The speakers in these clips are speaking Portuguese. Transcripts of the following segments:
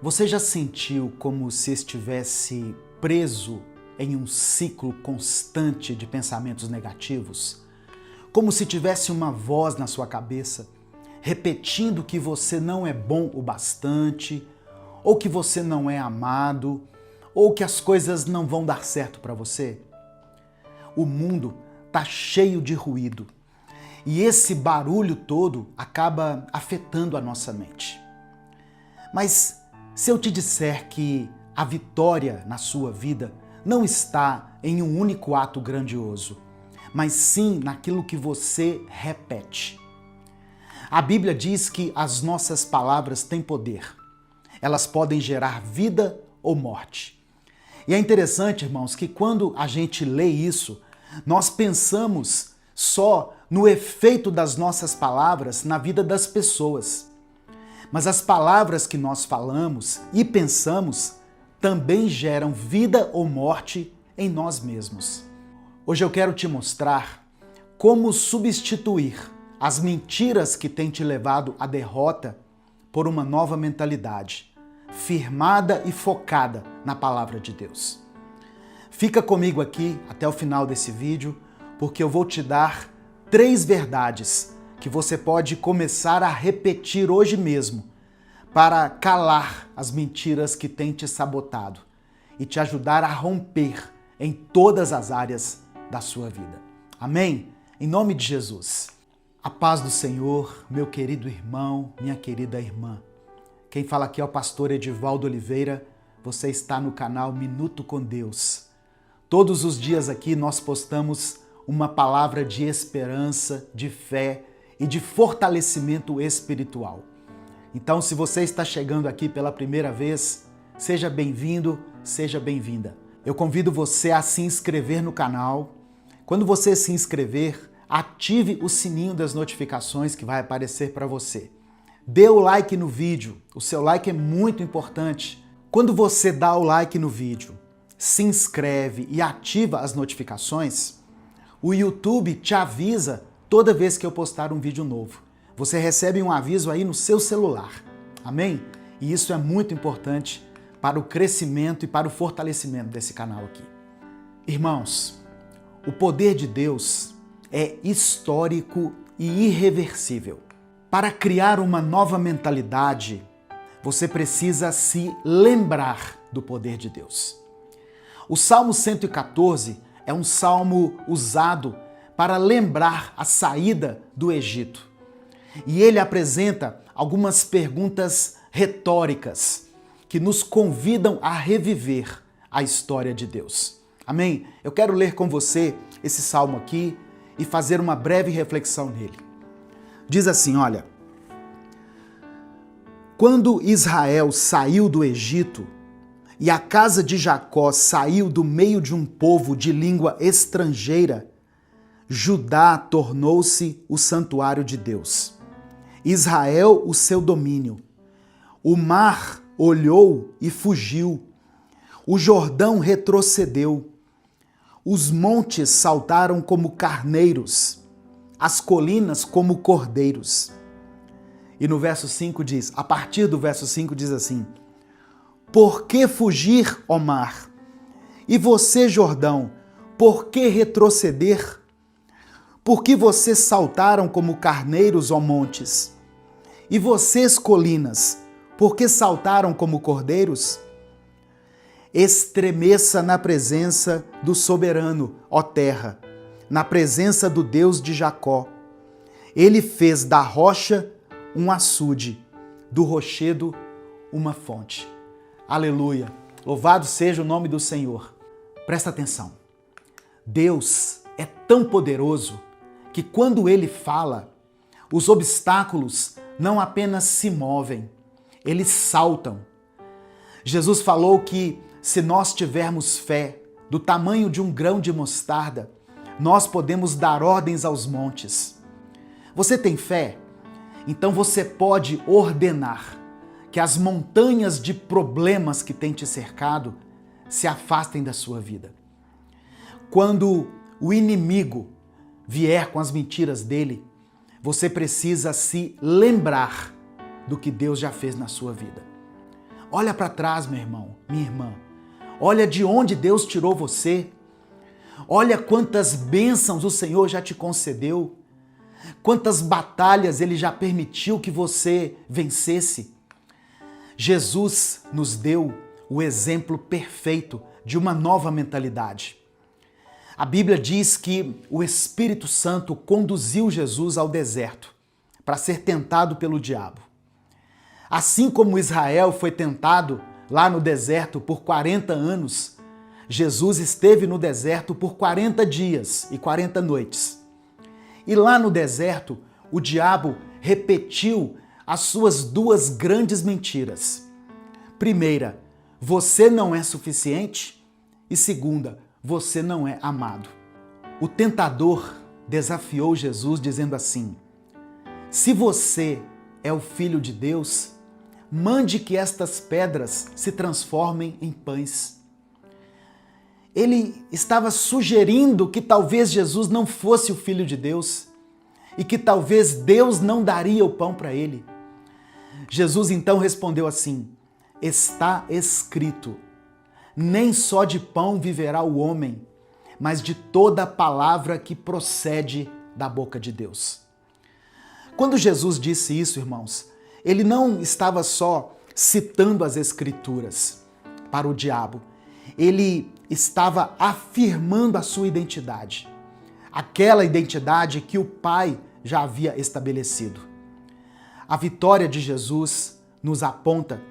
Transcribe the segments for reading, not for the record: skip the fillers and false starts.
Você já sentiu como se estivesse preso em um ciclo constante de pensamentos negativos? Como se tivesse uma voz na sua cabeça repetindo que você não é bom o bastante, ou que você não é amado, ou que as coisas não vão dar certo para você? O mundo está cheio de ruído e esse barulho todo acaba afetando a nossa mente. Mas se eu te disser que a vitória na sua vida não está em um único ato grandioso, mas sim naquilo que você repete. A Bíblia diz que as nossas palavras têm poder. Elas podem gerar vida ou morte. E é interessante, irmãos, que quando a gente lê isso, nós pensamos só no efeito das nossas palavras na vida das pessoas. Mas as palavras que nós falamos e pensamos também geram vida ou morte em nós mesmos. Hoje eu quero te mostrar como substituir as mentiras que têm te levado à derrota por uma nova mentalidade, firmada e focada na palavra de Deus. Fica comigo aqui até o final desse vídeo, porque eu vou te dar 3 verdades que você pode começar a repetir hoje mesmo para calar as mentiras que têm te sabotado e te ajudar a romper em todas as áreas da sua vida. Amém? Em nome de Jesus. A paz do Senhor, meu querido irmão, minha querida irmã. Quem fala aqui é o pastor Edivaldo Oliveira. Você está no canal Minuto com Deus. Todos os dias aqui nós postamos uma palavra de esperança, de fé e de fortalecimento espiritual. Então, se você está chegando aqui pela primeira vez, seja bem-vindo, seja bem-vinda. Eu convido você a se inscrever no canal. Quando você se inscrever, ative o sininho das notificações que vai aparecer para você. Dê o like no vídeo, o seu like é muito importante. Quando você dá o like no vídeo, se inscreve e ativa as notificações, o YouTube te avisa toda vez que eu postar um vídeo novo. Você recebe um aviso aí no seu celular. Amém? E isso é muito importante para o crescimento e para o fortalecimento desse canal aqui. Irmãos, o poder de Deus é histórico e irreversível. Para criar uma nova mentalidade, você precisa se lembrar do poder de Deus. O Salmo 114 é um salmo usado para lembrar a saída do Egito. E ele apresenta algumas perguntas retóricas que nos convidam a reviver a história de Deus. Amém? Eu quero ler com você esse salmo aqui e fazer uma breve reflexão nele. Diz assim, olha: quando Israel saiu do Egito e a casa de Jacó saiu do meio de um povo de língua estrangeira, Judá tornou-se o santuário de Deus, Israel o seu domínio. O mar olhou e fugiu, o Jordão retrocedeu, os montes saltaram como carneiros, as colinas como cordeiros. E no verso 5 diz, a partir do verso 5 diz assim: por que fugir, ó mar? E você, Jordão, por que retroceder? Por que vocês saltaram como carneiros, ó montes? E vocês, colinas, por que saltaram como cordeiros? Estremeça na presença do soberano, ó terra, na presença do Deus de Jacó. Ele fez da rocha um açude, do rochedo uma fonte. Aleluia! Louvado seja o nome do Senhor. Presta atenção. Deus é tão poderoso que quando Ele fala, os obstáculos não apenas se movem, eles saltam. Jesus falou que se nós tivermos fé do tamanho de um grão de mostarda, nós podemos dar ordens aos montes. Você tem fé? Então você pode ordenar que as montanhas de problemas que têm te cercado se afastem da sua vida. Quando o inimigo vier com as mentiras dele, você precisa se lembrar do que Deus já fez na sua vida. Olha para trás, meu irmão, minha irmã. Olha de onde Deus tirou você. Olha quantas bênçãos o Senhor já te concedeu. Quantas batalhas Ele já permitiu que você vencesse. Jesus nos deu o exemplo perfeito de uma nova mentalidade. A Bíblia diz que o Espírito Santo conduziu Jesus ao deserto para ser tentado pelo diabo. Assim como Israel foi tentado lá no deserto por 40 anos, Jesus esteve no deserto por 40 dias e 40 noites. E lá no deserto, o diabo repetiu as suas duas grandes mentiras. Primeira, você não é suficiente. E segunda, você não é amado. O tentador desafiou Jesus dizendo assim: se você é o Filho de Deus, mande que estas pedras se transformem em pães. Ele estava sugerindo que talvez Jesus não fosse o Filho de Deus e que talvez Deus não daria o pão para ele. Jesus então respondeu assim: está escrito, nem só de pão viverá o homem, mas de toda palavra que procede da boca de Deus. Quando Jesus disse isso, irmãos, ele não estava só citando as Escrituras para o diabo, ele estava afirmando a sua identidade, aquela identidade que o Pai já havia estabelecido. A vitória de Jesus nos aponta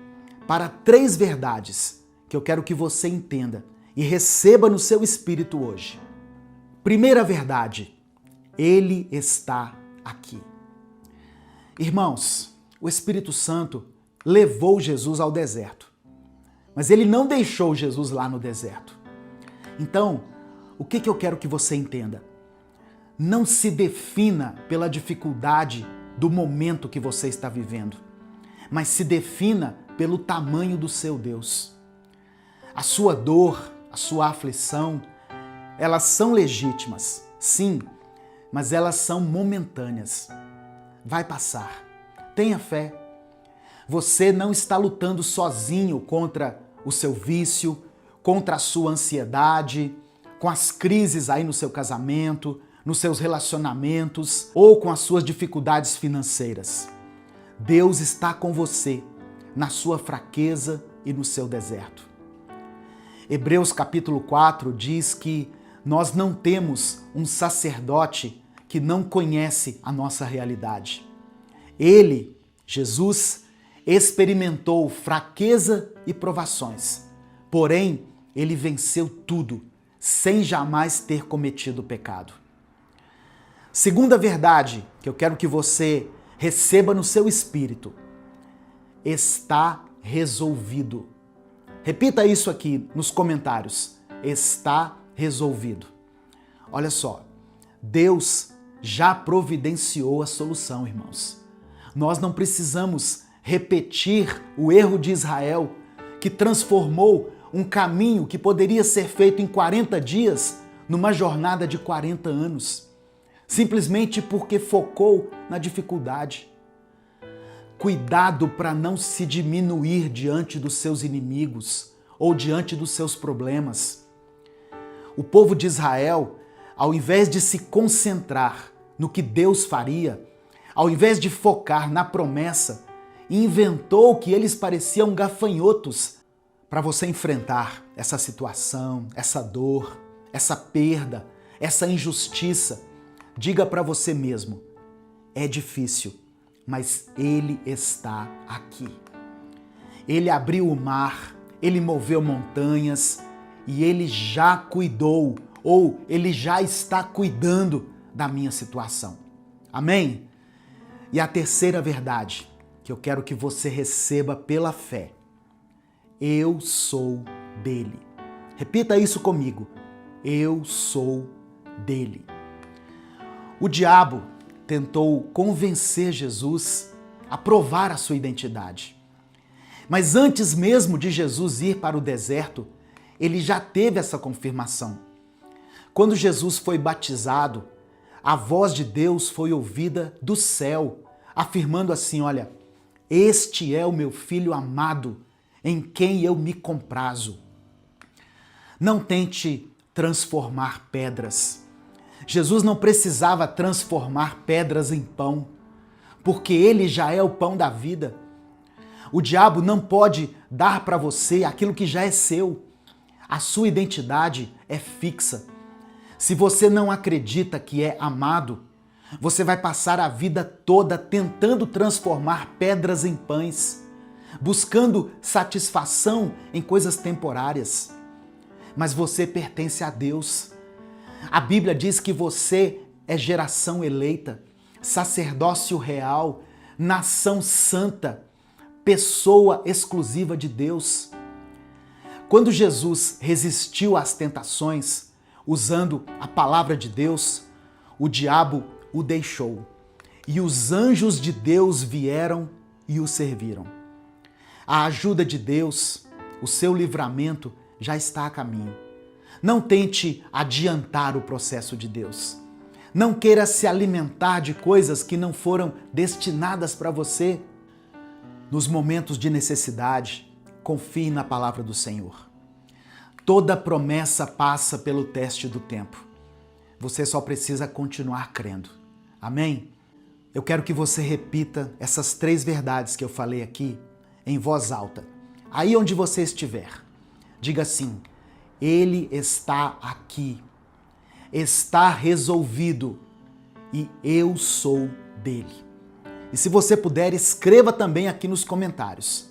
para 3 verdades que eu quero que você entenda e receba no seu espírito hoje. Primeira verdade, Ele está aqui. Irmãos, o Espírito Santo levou Jesus ao deserto, mas Ele não deixou Jesus lá no deserto. Então, o que eu quero que você entenda? Não se defina pela dificuldade do momento que você está vivendo, mas se defina pelo tamanho do seu Deus. A sua dor, a sua aflição, elas são legítimas, sim, mas elas são momentâneas. Vai passar. Tenha fé. Você não está lutando sozinho contra o seu vício, contra a sua ansiedade, com as crises aí no seu casamento, nos seus relacionamentos ou com as suas dificuldades financeiras. Deus está com você na sua fraqueza e no seu deserto. Hebreus capítulo 4 diz que nós não temos um sacerdote que não conhece a nossa realidade. Ele, Jesus, experimentou fraqueza e provações, porém, ele venceu tudo, sem jamais ter cometido pecado. Segunda verdade que eu quero que você receba no seu espírito: está resolvido. Repita isso aqui nos comentários. Está resolvido. Olha só, Deus já providenciou a solução, irmãos. Nós não precisamos repetir o erro de Israel, que transformou um caminho que poderia ser feito em 40 dias numa jornada de 40 anos, simplesmente porque focou na dificuldade. Cuidado para não se diminuir diante dos seus inimigos ou diante dos seus problemas. O povo de Israel, ao invés de se concentrar no que Deus faria, ao invés de focar na promessa, inventou que eles pareciam gafanhotos para você enfrentar essa situação, essa dor, essa perda, essa injustiça. Diga para você mesmo: é difícil, mas Ele está aqui. Ele abriu o mar, Ele moveu montanhas e Ele já cuidou, ou Ele já está cuidando da minha situação. Amém? E a terceira verdade que eu quero que você receba pela fé: eu sou dele. Repita isso comigo: eu sou dele. O diabo tentou convencer Jesus a provar a sua identidade. Mas antes mesmo de Jesus ir para o deserto, ele já teve essa confirmação. Quando Jesus foi batizado, a voz de Deus foi ouvida do céu, afirmando assim: olha, este é o meu filho amado, em quem eu me comprazo. Não tente transformar pedras. Jesus não precisava transformar pedras em pão, porque ele já é o pão da vida. O diabo não pode dar para você aquilo que já é seu. A sua identidade é fixa. Se você não acredita que é amado, você vai passar a vida toda tentando transformar pedras em pães, buscando satisfação em coisas temporárias. Mas você pertence a Deus. A Bíblia diz que você é geração eleita, sacerdócio real, nação santa, pessoa exclusiva de Deus. Quando Jesus resistiu às tentações, usando a palavra de Deus, o diabo o deixou. E os anjos de Deus vieram e o serviram. A ajuda de Deus, o seu livramento, já está a caminho. Não tente adiantar o processo de Deus. Não queira se alimentar de coisas que não foram destinadas para você. Nos momentos de necessidade, confie na palavra do Senhor. Toda promessa passa pelo teste do tempo. Você só precisa continuar crendo. Amém? Eu quero que você repita essas 3 verdades que eu falei aqui em voz alta. Aí onde você estiver, diga assim: Ele está aqui, está resolvido e eu sou dele. E se você puder, escreva também aqui nos comentários.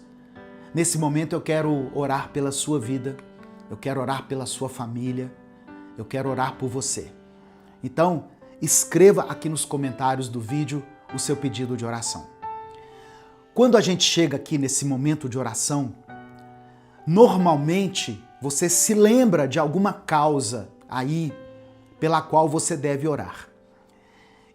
Nesse momento eu quero orar pela sua vida, eu quero orar pela sua família, eu quero orar por você. Então, escreva aqui nos comentários do vídeo o seu pedido de oração. Quando a gente chega aqui nesse momento de oração, normalmente você se lembra de alguma causa aí pela qual você deve orar.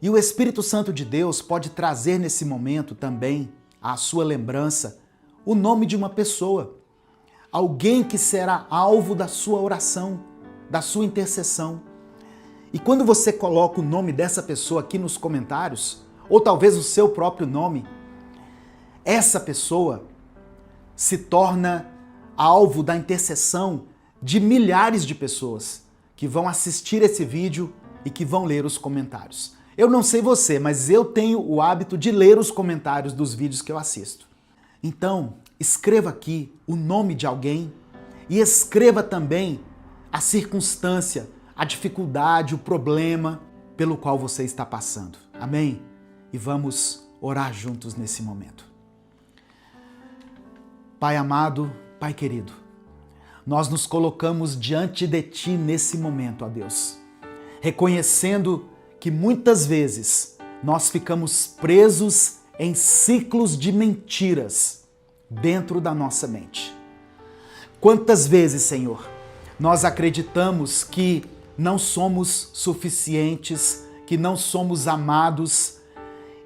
E o Espírito Santo de Deus pode trazer nesse momento também à sua lembrança o nome de uma pessoa, alguém que será alvo da sua oração, da sua intercessão. E quando você coloca o nome dessa pessoa aqui nos comentários, ou talvez o seu próprio nome, essa pessoa se torna alvo da intercessão de milhares de pessoas que vão assistir esse vídeo e que vão ler os comentários. Eu não sei você, mas eu tenho o hábito de ler os comentários dos vídeos que eu assisto. Então, escreva aqui o nome de alguém e escreva também a circunstância, a dificuldade, o problema pelo qual você está passando. Amém? E vamos orar juntos nesse momento. Pai amado, Pai querido, nós nos colocamos diante de Ti nesse momento, ó Deus, reconhecendo que muitas vezes nós ficamos presos em ciclos de mentiras dentro da nossa mente. Quantas vezes, Senhor, nós acreditamos que não somos suficientes, que não somos amados,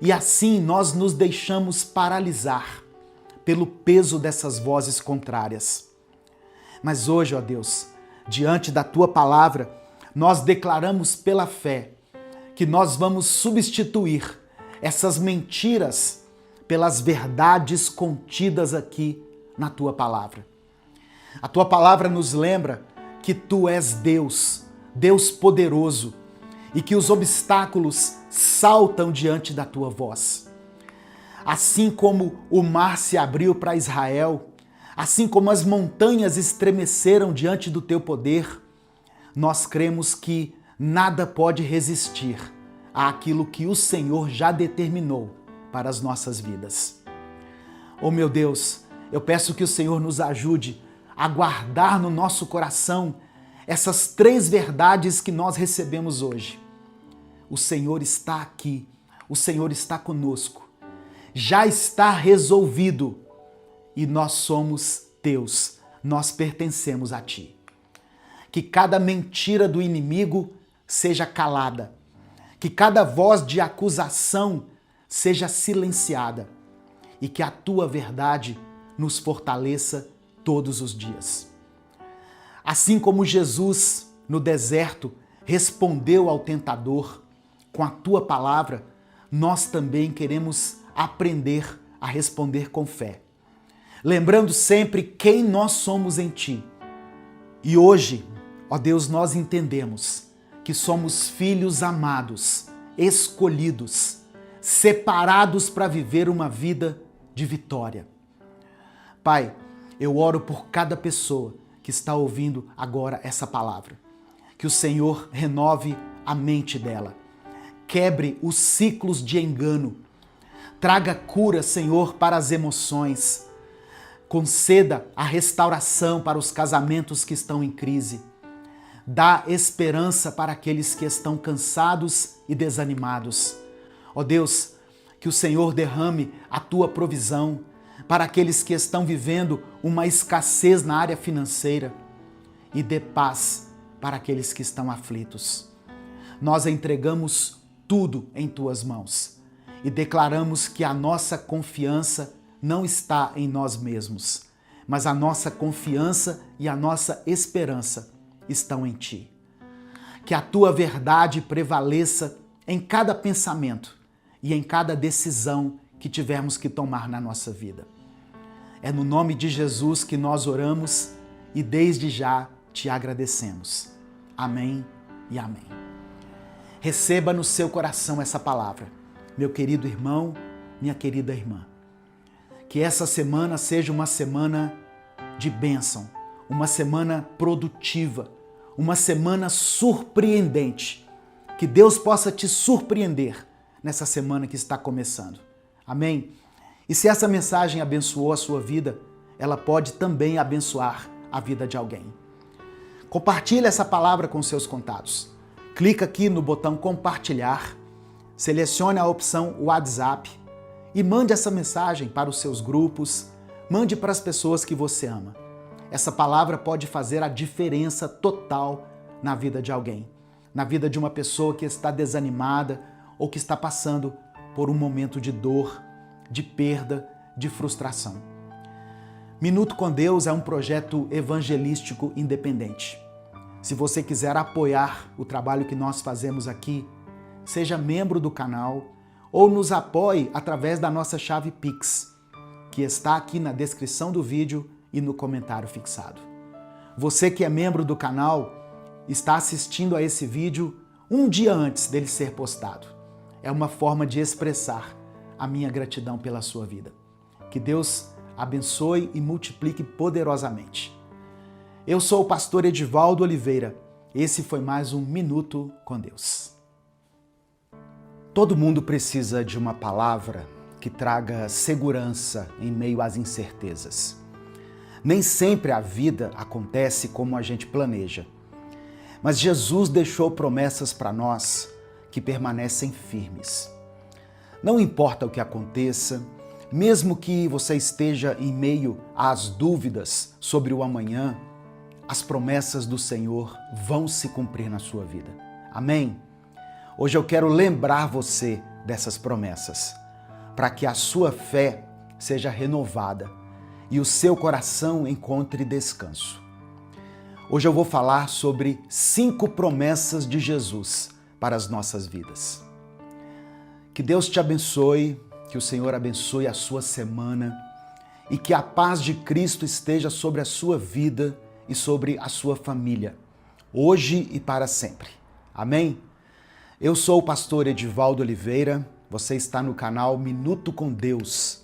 e assim nós nos deixamos paralisar pelo peso dessas vozes contrárias. Mas hoje, ó Deus, diante da Tua palavra, nós declaramos pela fé que nós vamos substituir essas mentiras pelas verdades contidas aqui na Tua palavra. A Tua palavra nos lembra que Tu és Deus, Deus poderoso, e que os obstáculos saltam diante da Tua voz. Assim como o mar se abriu para Israel, assim como as montanhas estremeceram diante do Teu poder, nós cremos que nada pode resistir àquilo que o Senhor já determinou para as nossas vidas. Oh meu Deus, eu peço que o Senhor nos ajude a guardar no nosso coração essas 3 verdades que nós recebemos hoje. O Senhor está aqui, o Senhor está conosco, já está resolvido e nós somos Teus, nós pertencemos a Ti. Que cada mentira do inimigo seja calada, que cada voz de acusação seja silenciada e que a Tua verdade nos fortaleça todos os dias. Assim como Jesus, no deserto, respondeu ao tentador com a Tua palavra, nós também queremos aprender a responder com fé. lembrando sempre quem nós somos em Ti. E hoje, ó Deus, nós entendemos que somos filhos amados, escolhidos, separados para viver uma vida de vitória. Pai, eu oro por cada pessoa que está ouvindo agora essa palavra. Que o Senhor renove a mente dela, quebre os ciclos de engano, traga cura, Senhor, para as emoções, conceda a restauração para os casamentos que estão em crise, dá esperança para aqueles que estão cansados e desanimados. Ó Deus, que o Senhor derrame a Tua provisão para aqueles que estão vivendo uma escassez na área financeira e dê paz para aqueles que estão aflitos. Nós entregamos tudo em Tuas mãos e declaramos que a nossa confiança não está em nós mesmos, mas a nossa confiança e a nossa esperança estão em Ti. Que a Tua verdade prevaleça em cada pensamento e em cada decisão que tivermos que tomar na nossa vida. É no nome de Jesus que nós oramos e desde já Te agradecemos. Amém e amém. Receba no seu coração essa palavra, meu querido irmão, minha querida irmã. Que essa semana seja uma semana de bênção, uma semana produtiva, uma semana surpreendente. Que Deus possa te surpreender nessa semana que está começando. Amém? E se essa mensagem abençoou a sua vida, ela pode também abençoar a vida de alguém. Compartilhe essa palavra com seus contatos. Clica aqui no botão compartilhar, selecione a opção WhatsApp e mande essa mensagem para os seus grupos, mande para as pessoas que você ama. Essa palavra pode fazer a diferença total na vida de alguém, na vida de uma pessoa que está desanimada ou que está passando por um momento de dor, de perda, de frustração. Minuto com Deus é um projeto evangelístico independente. Se você quiser apoiar o trabalho que nós fazemos aqui, seja membro do canal ou nos apoie através da nossa chave Pix, que está aqui na descrição do vídeo e no comentário fixado. Você que é membro do canal está assistindo a esse vídeo um dia antes dele ser postado. É uma forma de expressar a minha gratidão pela sua vida. Que Deus abençoe e multiplique poderosamente. Eu sou o pastor Edivaldo Oliveira. Esse foi mais um Minuto com Deus. Todo mundo precisa de uma palavra que traga segurança em meio às incertezas. Nem sempre a vida acontece como a gente planeja. Mas Jesus deixou promessas para nós que permanecem firmes. Não importa o que aconteça, mesmo que você esteja em meio às dúvidas sobre o amanhã, as promessas do Senhor vão se cumprir na sua vida. Amém? Hoje eu quero lembrar você dessas promessas, para que a sua fé seja renovada e o seu coração encontre descanso. Hoje eu vou falar sobre 5 promessas de Jesus para as nossas vidas. Que Deus te abençoe, que o Senhor abençoe a sua semana e que a paz de Cristo esteja sobre a sua vida e sobre a sua família, hoje e para sempre. Amém? Eu sou o pastor Edivaldo Oliveira, você está no canal Minuto com Deus.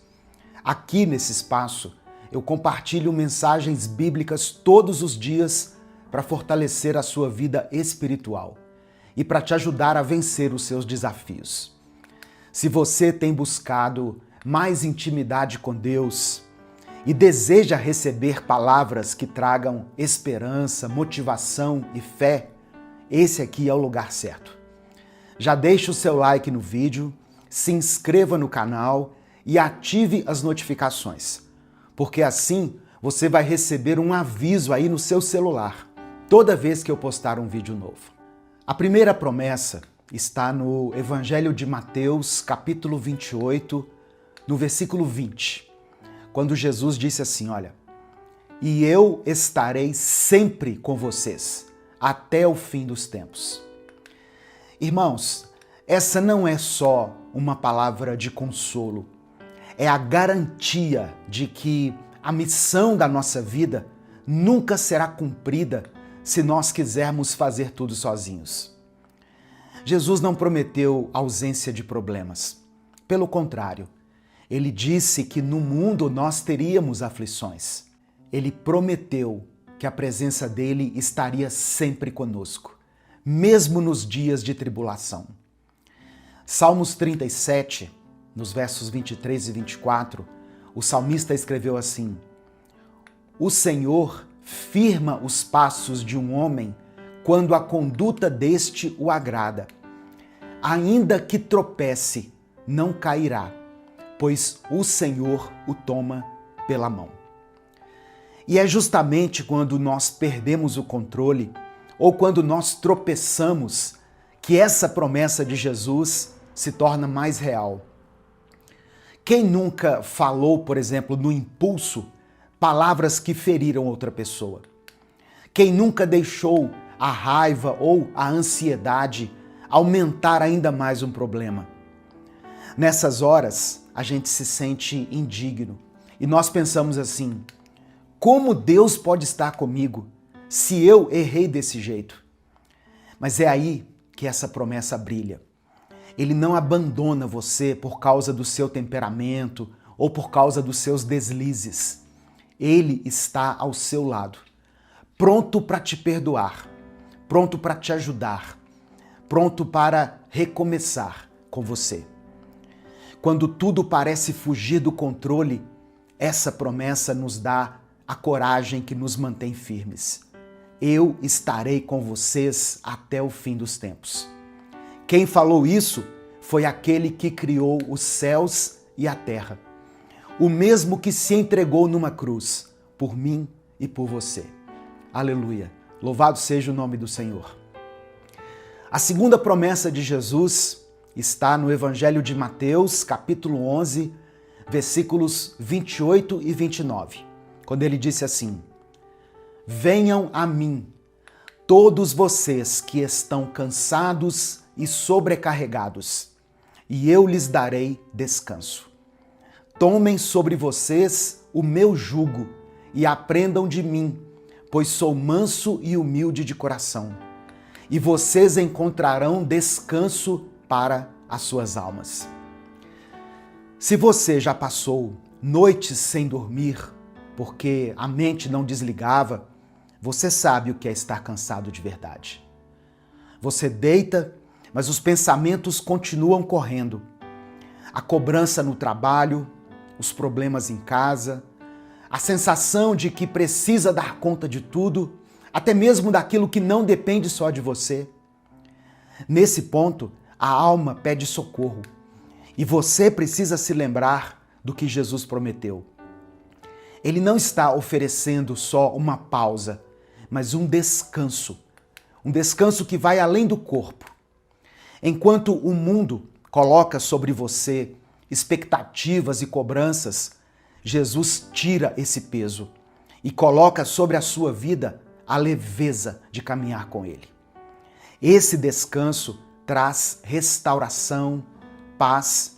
Aqui nesse espaço, eu compartilho mensagens bíblicas todos os dias para fortalecer a sua vida espiritual e para te ajudar a vencer os seus desafios. Se você tem buscado mais intimidade com Deus e deseja receber palavras que tragam esperança, motivação e fé, esse aqui é o lugar certo. Já deixe o seu like no vídeo, se inscreva no canal e ative as notificações, porque assim você vai receber um aviso aí no seu celular toda vez que eu postar um vídeo novo. A primeira promessa está no Evangelho de Mateus, capítulo 28, no versículo 20, quando Jesus disse assim, olha, e eu estarei sempre com vocês, até o fim dos tempos. Irmãos, essa não é só uma palavra de consolo, é a garantia de que a missão da nossa vida nunca será cumprida se nós quisermos fazer tudo sozinhos. Jesus não prometeu ausência de problemas. Pelo contrário, ele disse que no mundo nós teríamos aflições. Ele prometeu que a presença dele estaria sempre conosco, mesmo nos dias de tribulação. Salmos 37, nos versos 23 e 24, o salmista escreveu assim: O Senhor firma os passos de um homem quando a conduta deste o agrada. Ainda que tropece, não cairá, pois o Senhor o toma pela mão. E é justamente quando nós perdemos o controle ou quando nós tropeçamos que essa promessa de Jesus se torna mais real. Quem nunca falou, por exemplo, no impulso, palavras que feriram outra pessoa? Quem nunca deixou a raiva ou a ansiedade aumentar ainda mais um problema? Nessas horas, a gente se sente indigno e nós pensamos assim: como Deus pode estar comigo se eu errei desse jeito? Mas é aí que essa promessa brilha. Ele não abandona você por causa do seu temperamento ou por causa dos seus deslizes. Ele está ao seu lado, pronto para te perdoar, pronto para te ajudar, pronto para recomeçar com você. Quando tudo parece fugir do controle, essa promessa nos dá a coragem que nos mantém firmes. Eu estarei com vocês até o fim dos tempos. Quem falou isso foi aquele que criou os céus e a terra. O mesmo que se entregou numa cruz, por mim e por você. Aleluia! Louvado seja o nome do Senhor. A segunda promessa de Jesus está no Evangelho de Mateus, capítulo 11, versículos 28 e 29, quando ele disse assim: Venham a mim, todos vocês que estão cansados e sobrecarregados, e eu lhes darei descanso. Tomem sobre vocês o meu jugo e aprendam de mim, pois sou manso e humilde de coração, e vocês encontrarão descanso para as suas almas. Se você já passou noites sem dormir, porque a mente não desligava, você sabe o que é estar cansado de verdade. Você deita, mas os pensamentos continuam correndo. A cobrança no trabalho, os problemas em casa, a sensação de que precisa dar conta de tudo, até mesmo daquilo que não depende só de você. Nesse ponto, a alma pede socorro e você precisa se lembrar do que Jesus prometeu. Ele não está oferecendo só uma pausa, mas um descanso que vai além do corpo. Enquanto o mundo coloca sobre você expectativas e cobranças, Jesus tira esse peso e coloca sobre a sua vida a leveza de caminhar com Ele. Esse descanso traz restauração, paz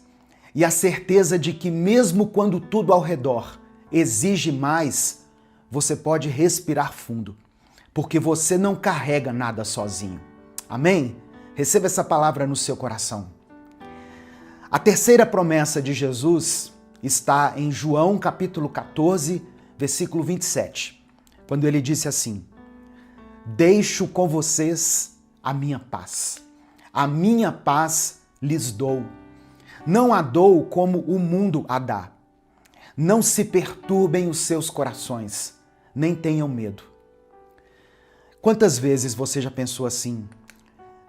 e a certeza de que mesmo quando tudo ao redor exige mais, você pode respirar fundo, porque você não carrega nada sozinho. Amém? Receba essa palavra no seu coração. A terceira promessa de Jesus está em João capítulo 14, versículo 27, quando ele disse assim: Deixo com vocês a minha paz lhes dou. Não a dou como o mundo a dá. Não se perturbem os seus corações, nem tenham medo. Quantas vezes você já pensou assim: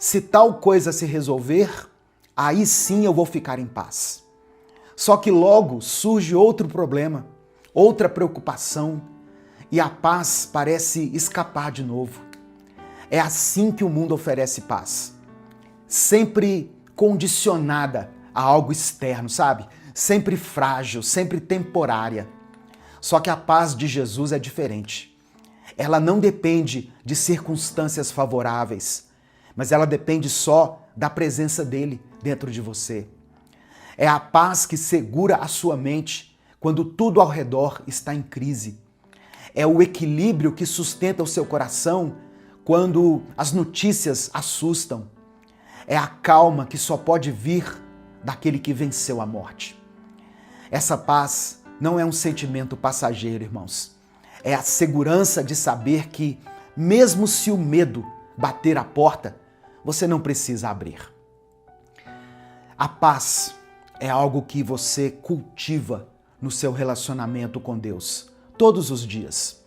se tal coisa se resolver, aí sim eu vou ficar em paz. Só que logo surge outro problema, outra preocupação, e a paz parece escapar de novo. É assim que o mundo oferece paz. Sempre condicionada a algo externo, sabe? Sempre frágil, sempre temporária. Só que a paz de Jesus é diferente. Ela não depende de circunstâncias favoráveis, mas ela depende só da presença dele dentro de você. É a paz que segura a sua mente quando tudo ao redor está em crise. É o equilíbrio que sustenta o seu coração quando as notícias assustam. É a calma que só pode vir daquele que venceu a morte. Essa paz não é um sentimento passageiro, irmãos. É a segurança de saber que, mesmo se o medo bater a porta, você não precisa abrir. A paz é algo que você cultiva no seu relacionamento com Deus, todos os dias.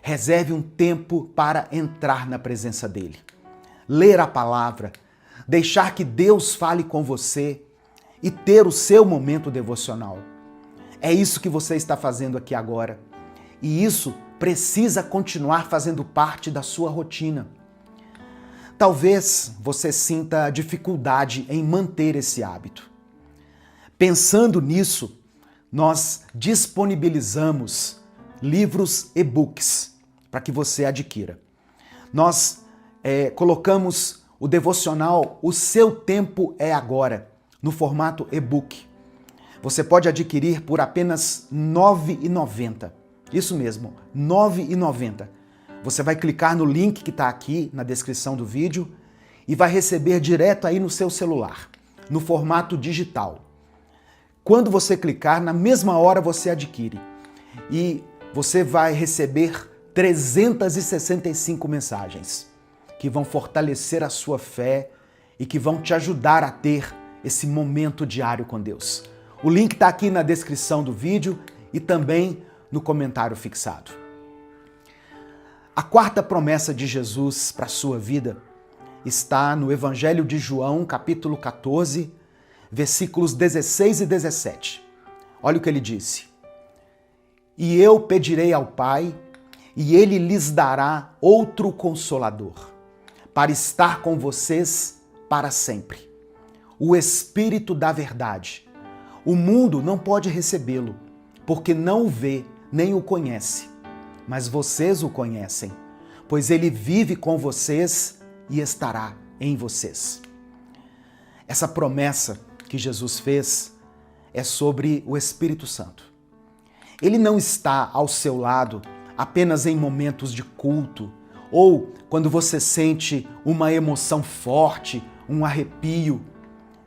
Reserve um tempo para entrar na presença dele. Ler a palavra, deixar que Deus fale com você e ter o seu momento devocional. É isso que você está fazendo aqui agora. E isso precisa continuar fazendo parte da sua rotina. Talvez você sinta dificuldade em manter esse hábito. Pensando nisso, nós disponibilizamos livros e-books para que você adquira. Nós colocamos o devocional O Seu Tempo é Agora, no formato e-book. Você pode adquirir por apenas R$ 9,90. Isso mesmo, R$ 9,90. Você vai clicar no link que está aqui na descrição do vídeo e vai receber direto aí no seu celular, no formato digital. Quando você clicar, na mesma hora você adquire. E você vai receber 365 mensagens que vão fortalecer a sua fé e que vão te ajudar a ter esse momento diário com Deus. O link está aqui na descrição do vídeo e também no comentário fixado. A quarta promessa de Jesus para a sua vida está no Evangelho de João, capítulo 14, versículos 16 e 17. Olha o que ele disse. E eu pedirei ao Pai, e ele lhes dará outro Consolador, para estar com vocês para sempre. O Espírito da Verdade. O mundo não pode recebê-lo, porque não o vê nem o conhece. Mas vocês o conhecem, pois ele vive com vocês e estará em vocês. Essa promessa que Jesus fez é sobre o Espírito Santo. Ele não está ao seu lado apenas em momentos de culto ou quando você sente uma emoção forte, um arrepio,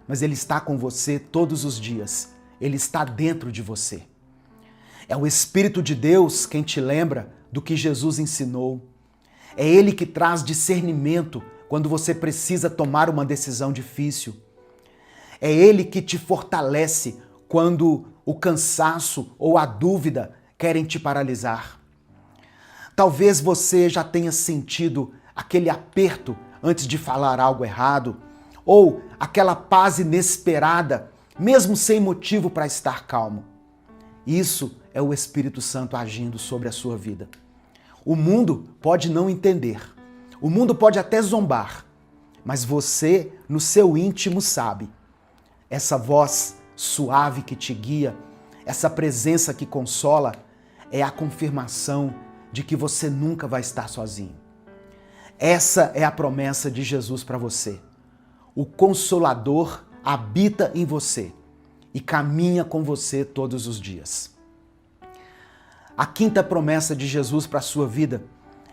mas ele está com você todos os dias. Ele está dentro de você. É o Espírito de Deus quem te lembra do que Jesus ensinou. É Ele que traz discernimento quando você precisa tomar uma decisão difícil. É Ele que te fortalece quando o cansaço ou a dúvida querem te paralisar. Talvez você já tenha sentido aquele aperto antes de falar algo errado, ou aquela paz inesperada, mesmo sem motivo para estar calmo. Isso é o Espírito Santo agindo sobre a sua vida. O mundo pode não entender, o mundo pode até zombar, mas você, no seu íntimo, sabe. Essa voz suave que te guia, essa presença que consola, é a confirmação de que você nunca vai estar sozinho. Essa é a promessa de Jesus para você. O Consolador habita em você e caminha com você todos os dias. A quinta promessa de Jesus para a sua vida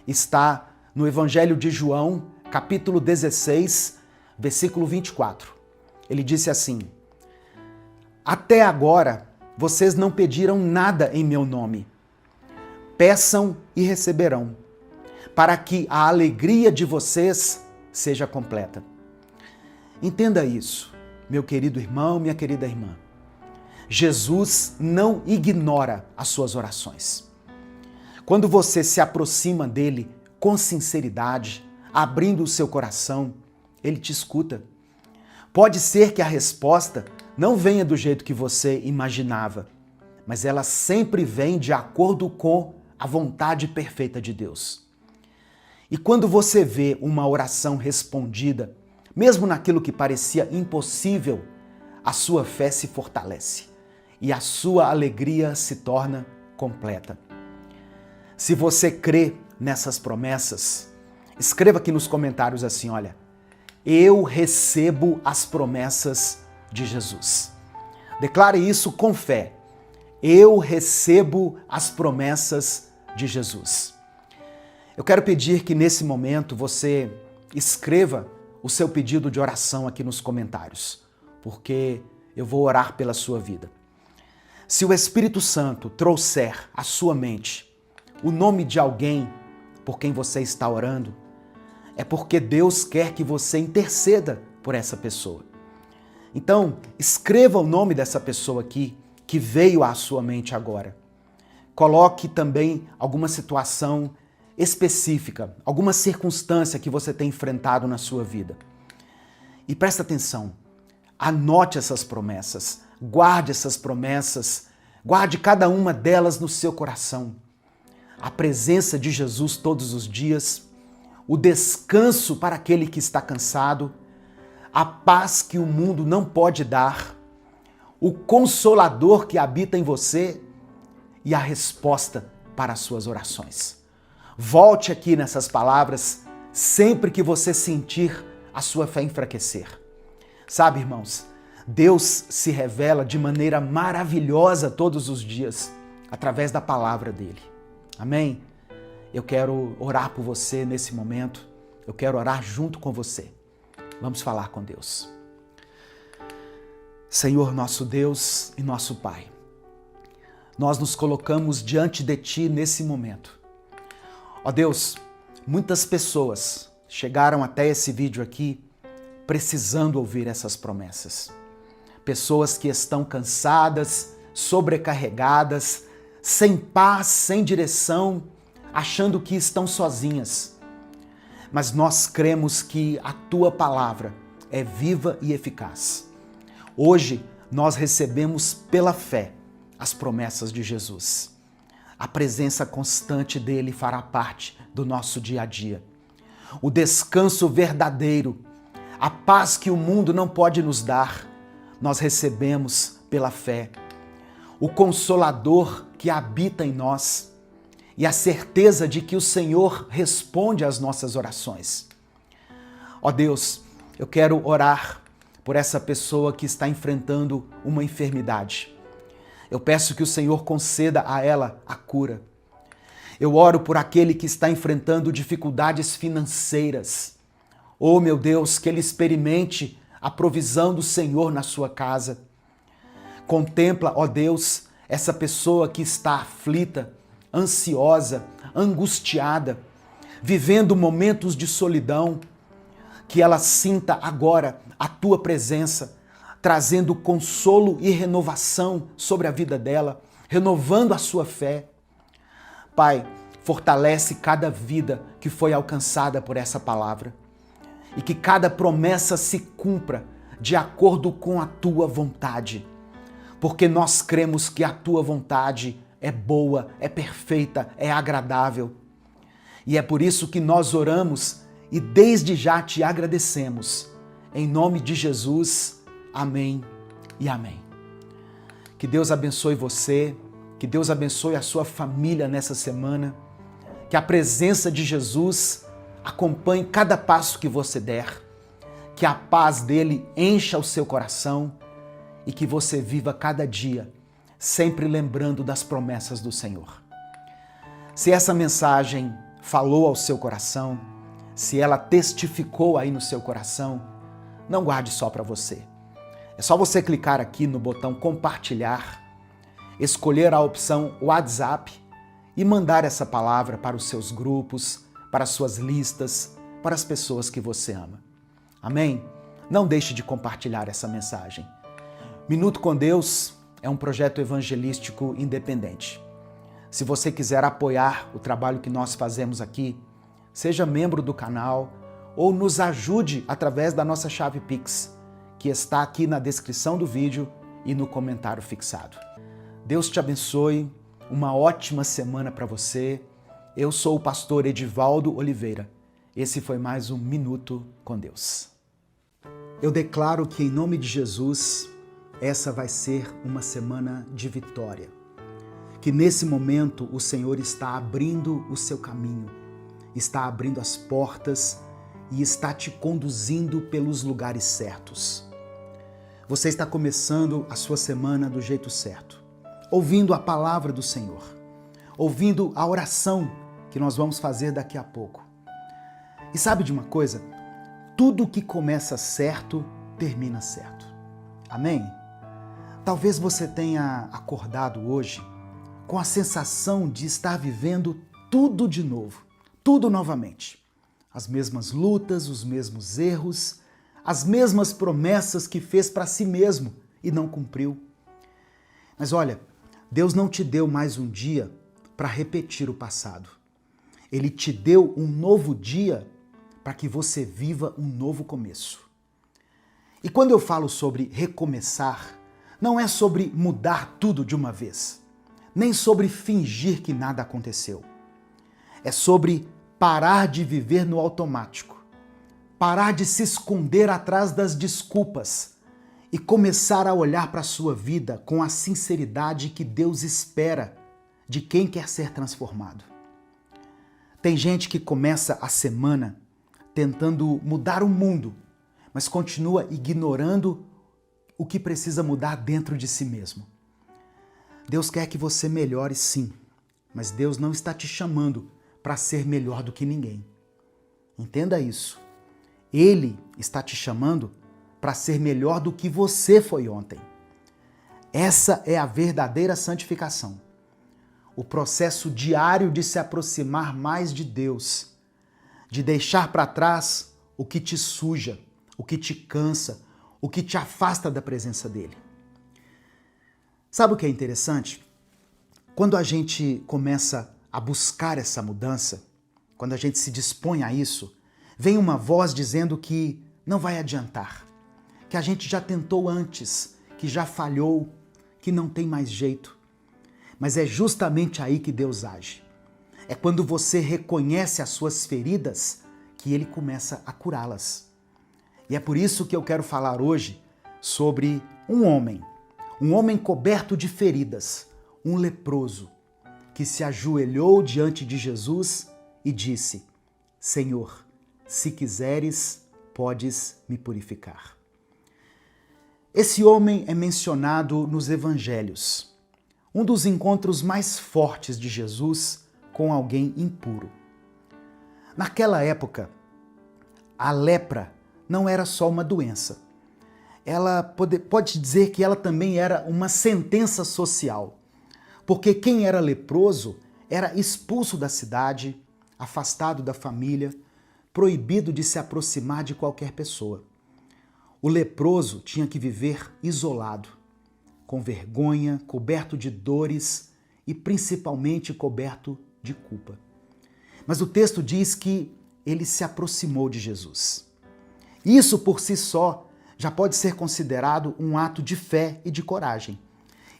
está no Evangelho de João, capítulo 16, versículo 24. Ele disse assim: Até agora vocês não pediram nada em meu nome. Peçam e receberão, para que a alegria de vocês seja completa. Entenda isso, meu querido irmão, minha querida irmã. Jesus não ignora as suas orações. Quando você se aproxima dele com sinceridade, abrindo o seu coração, ele te escuta. Pode ser que a resposta não venha do jeito que você imaginava, mas ela sempre vem de acordo com a vontade perfeita de Deus. E quando você vê uma oração respondida, mesmo naquilo que parecia impossível, a sua fé se fortalece e a sua alegria se torna completa. Se você crê nessas promessas, escreva aqui nos comentários assim, olha, eu recebo as promessas de Jesus. Declare isso com fé. eu recebo as promessas de Jesus. Eu quero pedir que nesse momento você escreva o seu pedido de oração aqui nos comentários, porque eu vou orar pela sua vida. Se o Espírito Santo trouxer à sua mente o nome de alguém por quem você está orando, é porque Deus quer que você interceda por essa pessoa. Então, escreva o nome dessa pessoa aqui que veio à sua mente agora. Coloque também alguma situação específica, alguma circunstância que você tem enfrentado na sua vida. E presta atenção, anote essas promessas, guarde essas promessas, guarde cada uma delas no seu coração. A presença de Jesus todos os dias, o descanso para aquele que está cansado, a paz que o mundo não pode dar, o consolador que habita em você e a resposta para as suas orações. Volte aqui nessas palavras sempre que você sentir a sua fé enfraquecer. Sabe, irmãos, Deus se revela de maneira maravilhosa todos os dias através da palavra dele. Amém? Eu quero orar por você nesse momento. Eu quero orar junto com você. Vamos falar com Deus. Senhor, nosso Deus e nosso Pai, nós nos colocamos diante de Ti nesse momento. Ó Deus, muitas pessoas chegaram até esse vídeo aqui precisando ouvir essas promessas. Pessoas que estão cansadas, sobrecarregadas, sem paz, sem direção, achando que estão sozinhas. Mas nós cremos que a Tua palavra é viva e eficaz. Hoje nós recebemos pela fé as promessas de Jesus. A presença constante dele fará parte do nosso dia a dia. O descanso verdadeiro, a paz que o mundo não pode nos dar, nós recebemos pela fé. O Consolador que habita em nós e a certeza de que o Senhor responde às nossas orações. Ó Deus, eu quero orar por essa pessoa que está enfrentando uma enfermidade. Eu peço que o Senhor conceda a ela a cura. Eu oro por aquele que está enfrentando dificuldades financeiras. Oh, meu Deus, que ele experimente a provisão do Senhor na sua casa. Contempla, ó Deus, essa pessoa que está aflita, ansiosa, angustiada, vivendo momentos de solidão, que ela sinta agora a Tua presença, trazendo consolo e renovação sobre a vida dela, renovando a sua fé. Pai, fortalece cada vida que foi alcançada por essa palavra e que cada promessa se cumpra de acordo com a Tua vontade, porque nós cremos que a Tua vontade é boa, é perfeita, é agradável. E é por isso que nós oramos e desde já Te agradecemos. Em nome de Jesus, amém e amém. Que Deus abençoe você, que Deus abençoe a sua família nessa semana, que a presença de Jesus acompanhe cada passo que você der, que a paz dele encha o seu coração e que você viva cada dia sempre lembrando das promessas do Senhor. Se essa mensagem falou ao seu coração, se ela testificou aí no seu coração, não guarde só para você. É só você clicar aqui no botão compartilhar, escolher a opção WhatsApp e mandar essa palavra para os seus grupos, para as suas listas, para as pessoas que você ama. Amém? Não deixe de compartilhar essa mensagem. Minuto com Deus é um projeto evangelístico independente. Se você quiser apoiar o trabalho que nós fazemos aqui, seja membro do canal ou nos ajude através da nossa chave Pix, que está aqui na descrição do vídeo e no comentário fixado. Deus te abençoe, uma ótima semana para você. Eu sou o pastor Edivaldo Oliveira. Esse foi mais um Minuto com Deus. Eu declaro que em nome de Jesus, essa vai ser uma semana de vitória. Que nesse momento o Senhor está abrindo o seu caminho, está abrindo as portas e está te conduzindo pelos lugares certos. Você está começando a sua semana do jeito certo. ouvindo a palavra do Senhor, ouvindo a oração que nós vamos fazer daqui a pouco. E sabe de uma coisa? Tudo que começa certo, termina certo. Amém? Talvez você tenha acordado hoje com a sensação de estar vivendo tudo de novo, tudo novamente. As mesmas lutas, os mesmos erros, as mesmas promessas que fez para si mesmo e não cumpriu. Mas olha, Deus não te deu mais um dia para repetir o passado. Ele te deu um novo dia para que você viva um novo começo. E quando eu falo sobre recomeçar, não é sobre mudar tudo de uma vez, nem sobre fingir que nada aconteceu. É sobre parar de viver no automático, parar de se esconder atrás das desculpas e começar a olhar para a sua vida com a sinceridade que Deus espera de quem quer ser transformado. Tem gente que começa a semana tentando mudar o mundo, mas continua ignorando o que precisa mudar dentro de si mesmo. Deus quer que você melhore sim, mas Deus não está te chamando para ser melhor do que ninguém. Entenda isso. Ele está te chamando para ser melhor do que você foi ontem. Essa é a verdadeira santificação. O processo diário de se aproximar mais de Deus, de deixar para trás o que te suja, o que te cansa, o que te afasta da presença dele. Sabe o que é interessante? Quando a gente começa a buscar essa mudança, quando a gente se dispõe a isso, vem uma voz dizendo que não vai adiantar, que a gente já tentou antes, que já falhou, que não tem mais jeito. Mas é justamente aí que Deus age. É quando você reconhece as suas feridas que Ele começa a curá-las. E é por isso que eu quero falar hoje sobre um homem coberto de feridas, um leproso, que se ajoelhou diante de Jesus e disse: Senhor, se quiseres, podes me purificar. Esse homem é mencionado nos evangelhos, um dos encontros mais fortes de Jesus com alguém impuro. Naquela época, a lepra não era só uma doença. Ela pode dizer que ela também era uma sentença social, porque quem era leproso era expulso da cidade, afastado da família, proibido de se aproximar de qualquer pessoa. O leproso tinha que viver isolado, com vergonha, coberto de dores e principalmente coberto de culpa. Mas o texto diz que ele se aproximou de Jesus. Isso por si só já pode ser considerado um ato de fé e de coragem.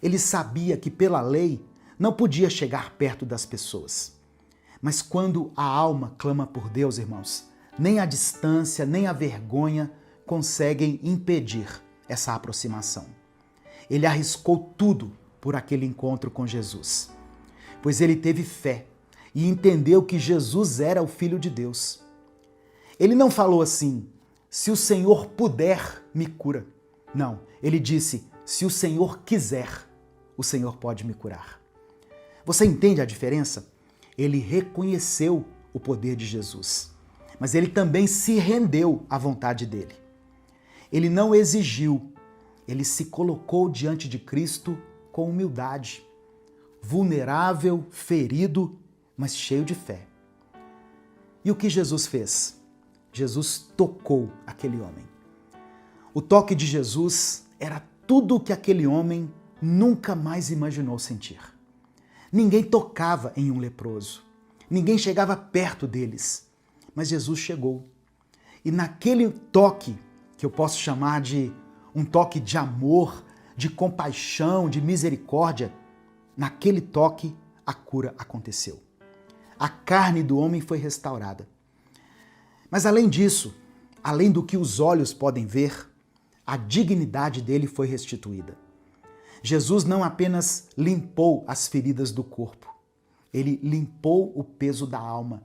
Ele sabia que pela lei não podia chegar perto das pessoas. Mas quando a alma clama por Deus, irmãos, nem a distância, nem a vergonha conseguem impedir essa aproximação. Ele arriscou tudo por aquele encontro com Jesus, pois ele teve fé e entendeu que Jesus era o Filho de Deus. Ele não falou assim: se o Senhor puder, me cura. Não, ele disse: se o Senhor quiser, o Senhor pode me curar. Você entende a diferença? Ele reconheceu o poder de Jesus, mas ele também se rendeu à vontade dele. Ele não exigiu, ele se colocou diante de Cristo com humildade, vulnerável, ferido, mas cheio de fé. E o que Jesus fez? Jesus tocou aquele homem. O toque de Jesus era tudo o que aquele homem nunca mais imaginou sentir. Ninguém tocava em um leproso, ninguém chegava perto deles, mas Jesus chegou. E naquele toque, que eu posso chamar de um toque de amor, de compaixão, de misericórdia, naquele toque a cura aconteceu. A carne do homem foi restaurada. Mas além disso, além do que os olhos podem ver, a dignidade dele foi restituída. Jesus não apenas limpou as feridas do corpo, ele limpou o peso da alma.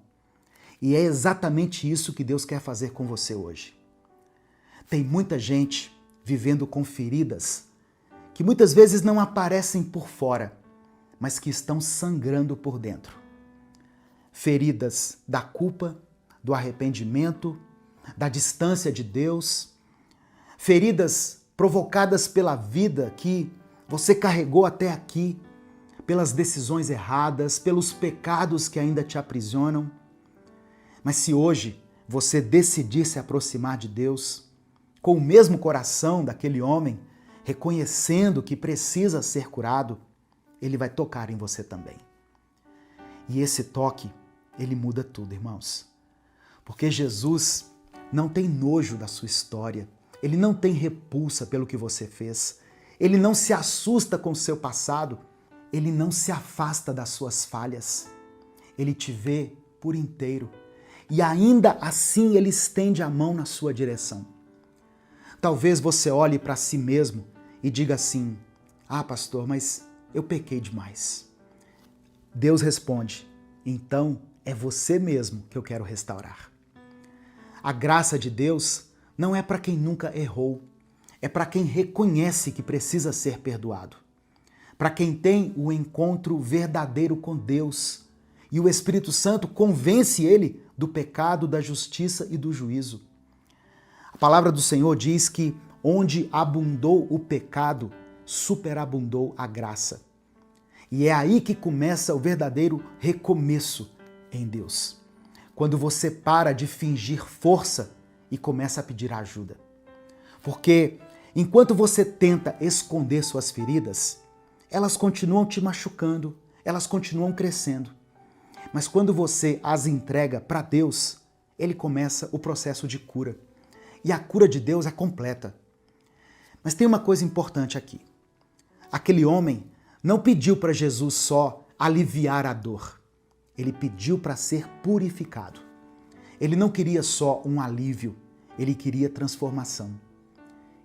E é exatamente isso que Deus quer fazer com você hoje. Tem muita gente vivendo com feridas que muitas vezes não aparecem por fora, mas que estão sangrando por dentro. Feridas da culpa, do arrependimento, da distância de Deus, feridas provocadas pela vida que você carregou até aqui, pelas decisões erradas, pelos pecados que ainda te aprisionam. Mas se hoje você decidir se aproximar de Deus, com o mesmo coração daquele homem, reconhecendo que precisa ser curado, Ele vai tocar em você também. E esse toque, ele muda tudo, irmãos. Porque Jesus não tem nojo da sua história, Ele não tem repulsa pelo que você fez, Ele não se assusta com o seu passado, Ele não se afasta das suas falhas. Ele te vê por inteiro e ainda assim Ele estende a mão na sua direção. Talvez você olhe para si mesmo e diga assim: ah, pastor, mas eu pequei demais. Deus responde: então é você mesmo que eu quero restaurar. A graça de Deus não é para quem nunca errou, é para quem reconhece que precisa ser perdoado. Para quem tem o encontro verdadeiro com Deus e o Espírito Santo convence ele do pecado, da justiça e do juízo. A palavra do Senhor diz que onde abundou o pecado, superabundou a graça. E é aí que começa o verdadeiro recomeço em Deus. Quando você para de fingir força e começa a pedir ajuda. Porque enquanto você tenta esconder suas feridas, elas continuam te machucando, elas continuam crescendo. Mas quando você as entrega para Deus, Ele começa o processo de cura. E a cura de Deus é completa. Mas tem uma coisa importante aqui. Aquele homem não pediu para Jesus só aliviar a dor. Ele pediu para ser purificado. Ele não queria só um alívio, ele queria transformação.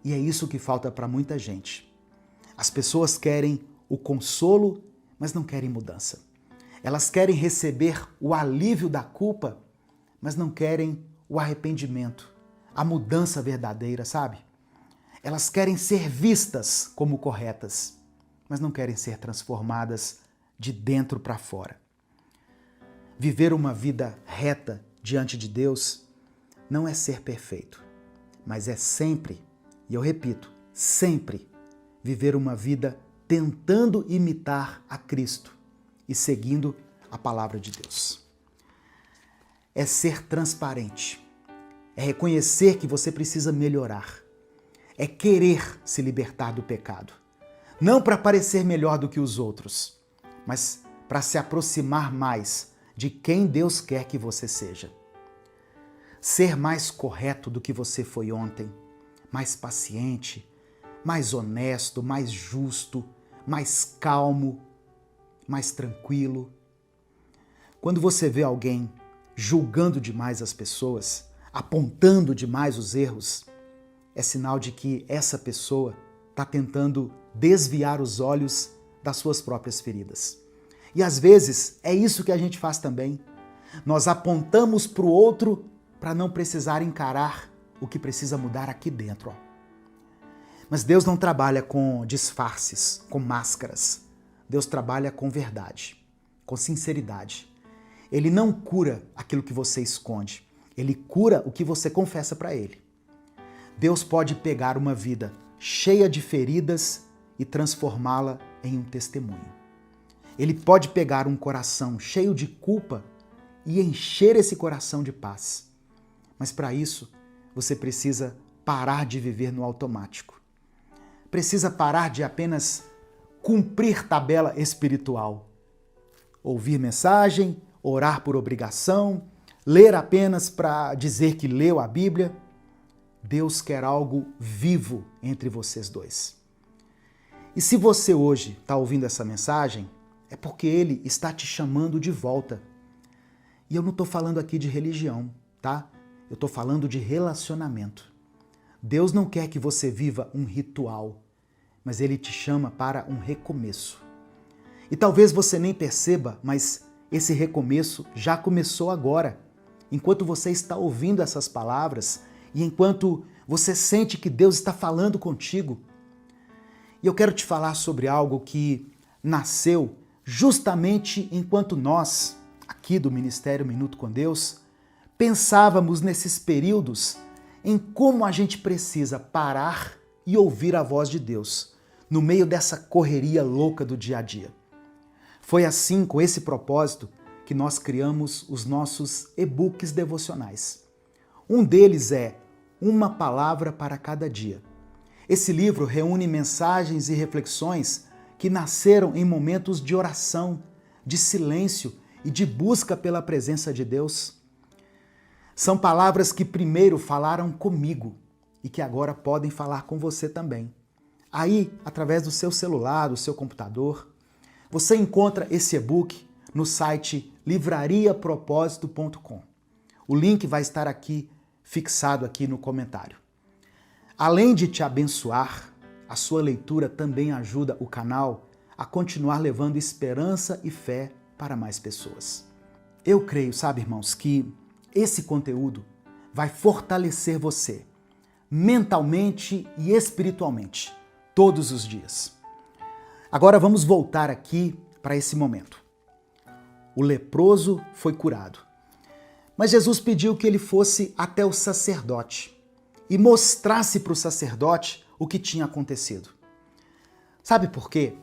E é isso que falta para muita gente. As pessoas querem o consolo, mas não querem mudança. Elas querem receber o alívio da culpa, mas não querem o arrependimento, a mudança verdadeira, sabe? Elas querem ser vistas como corretas, mas não querem ser transformadas de dentro para fora. Viver uma vida reta diante de Deus não é ser perfeito, mas é sempre, e eu repito, sempre viver uma vida tentando imitar a Cristo e seguindo a palavra de Deus. É ser transparente, é reconhecer que você precisa melhorar, é querer se libertar do pecado, não para parecer melhor do que os outros, mas para se aproximar mais de quem Deus quer que você seja. Ser mais correto do que você foi ontem, mais paciente, mais honesto, mais justo, mais calmo, mais tranquilo. Quando você vê alguém julgando demais as pessoas, apontando demais os erros, é sinal de que essa pessoa está tentando desviar os olhos das suas próprias feridas. E às vezes é isso que a gente faz também. Nós apontamos para o outro para não precisar encarar o que precisa mudar aqui dentro. Mas Deus não trabalha com disfarces, com máscaras. Deus trabalha com verdade, com sinceridade. Ele não cura aquilo que você esconde. Ele cura o que você confessa para Ele. Deus pode pegar uma vida cheia de feridas e transformá-la em um testemunho. Ele pode pegar um coração cheio de culpa e encher esse coração de paz. Mas para isso, você precisa parar de viver no automático. Precisa parar de apenas cumprir tabela espiritual. Ouvir mensagem, orar por obrigação, ler apenas para dizer que leu a Bíblia. Deus quer algo vivo entre vocês dois. E se você hoje está ouvindo essa mensagem, é porque Ele está te chamando de volta. E eu não estou falando aqui de religião, tá? Eu estou falando de relacionamento. Deus não quer que você viva um ritual, mas Ele te chama para um recomeço. E talvez você nem perceba, mas esse recomeço já começou agora, enquanto você está ouvindo essas palavras e enquanto você sente que Deus está falando contigo. E eu quero te falar sobre algo que nasceu justamente enquanto nós, aqui do Ministério Minuto com Deus, pensávamos nesses períodos em como a gente precisa parar e ouvir a voz de Deus no meio dessa correria louca do dia a dia. Foi assim, com esse propósito, que nós criamos os nossos e-books devocionais. Um deles é Uma Palavra para Cada Dia. Esse livro reúne mensagens e reflexões que nasceram em momentos de oração, de silêncio e de busca pela presença de Deus. São palavras que primeiro falaram comigo e que agora podem falar com você também. Aí, através do seu celular, do seu computador, você encontra esse e-book no site livrariapropósito.com. O link vai estar aqui, fixado aqui no comentário. Além de te abençoar, a sua leitura também ajuda o canal a continuar levando esperança e fé para mais pessoas. Eu creio, sabe, irmãos, que esse conteúdo vai fortalecer você mentalmente e espiritualmente todos os dias. Agora vamos voltar aqui para esse momento. O leproso foi curado, mas Jesus pediu que ele fosse até o sacerdote e mostrasse para o sacerdote o que tinha acontecido. Sabe por quê?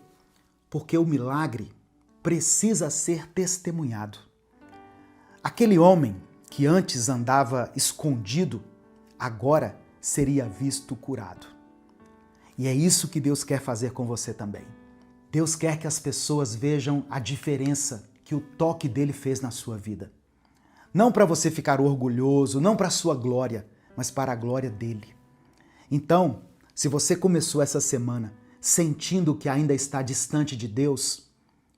Porque o milagre precisa ser testemunhado. Aquele homem que antes andava escondido, agora seria visto curado. E é isso que Deus quer fazer com você também. Deus quer que as pessoas vejam a diferença que o toque dele fez na sua vida. Não para você ficar orgulhoso, não para a sua glória, mas para a glória dele. Então, se você começou essa semana sentindo que ainda está distante de Deus,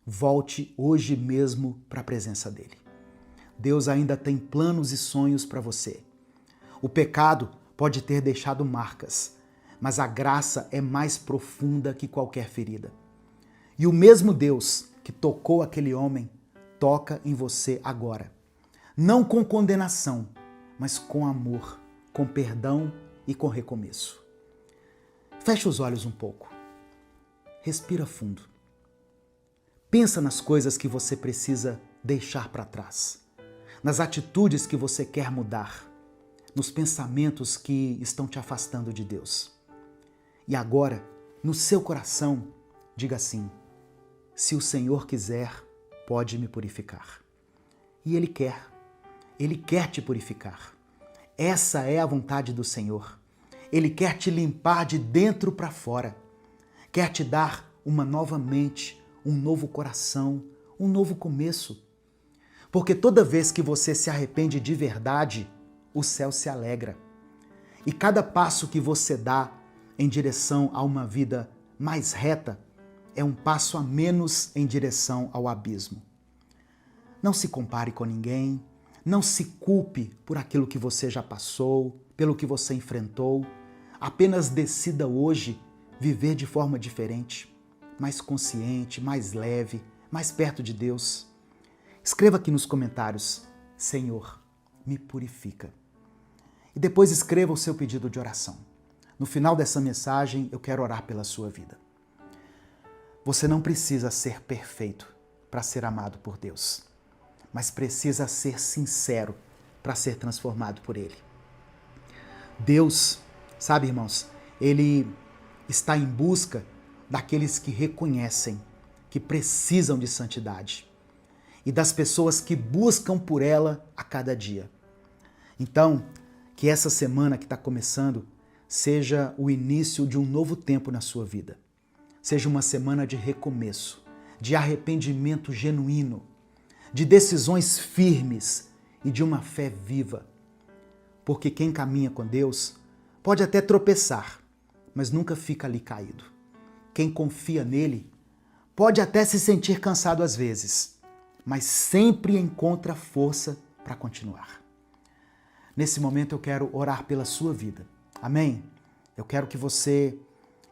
volte hoje mesmo para a presença dele. Deus ainda tem planos e sonhos para você. O pecado pode ter deixado marcas, mas a graça é mais profunda que qualquer ferida. E o mesmo Deus que tocou aquele homem, toca em você agora. Não com condenação, mas com amor, com perdão e com recomeço. Feche os olhos um pouco. Respira fundo. Pensa nas coisas que você precisa deixar para trás, nas atitudes que você quer mudar, nos pensamentos que estão te afastando de Deus. E agora, no seu coração, diga assim: se o Senhor quiser, pode me purificar. E Ele quer te purificar. Essa é a vontade do Senhor. Ele quer te limpar de dentro para fora. Quer te dar uma nova mente, um novo coração, um novo começo. Porque toda vez que você se arrepende de verdade, o céu se alegra. E cada passo que você dá em direção a uma vida mais reta é um passo a menos em direção ao abismo. Não se compare com ninguém, não se culpe por aquilo que você já passou, pelo que você enfrentou. Apenas decida hoje viver de forma diferente, mais consciente, mais leve, mais perto de Deus. Escreva aqui nos comentários: Senhor, me purifica. E depois escreva o seu pedido de oração. No final dessa mensagem, eu quero orar pela sua vida. Você não precisa ser perfeito para ser amado por Deus, mas precisa ser sincero para ser transformado por Ele. Deus, sabe, irmãos, Ele está em busca daqueles que reconhecem que precisam de santidade e das pessoas que buscam por ela a cada dia. Então, que essa semana que está começando seja o início de um novo tempo na sua vida. Seja uma semana de recomeço, de arrependimento genuíno, de decisões firmes e de uma fé viva. Porque quem caminha com Deus pode até tropeçar, mas nunca fica ali caído. Quem confia nele pode até se sentir cansado às vezes, mas sempre encontra força para continuar. Nesse momento eu quero orar pela sua vida. Amém? Eu quero que você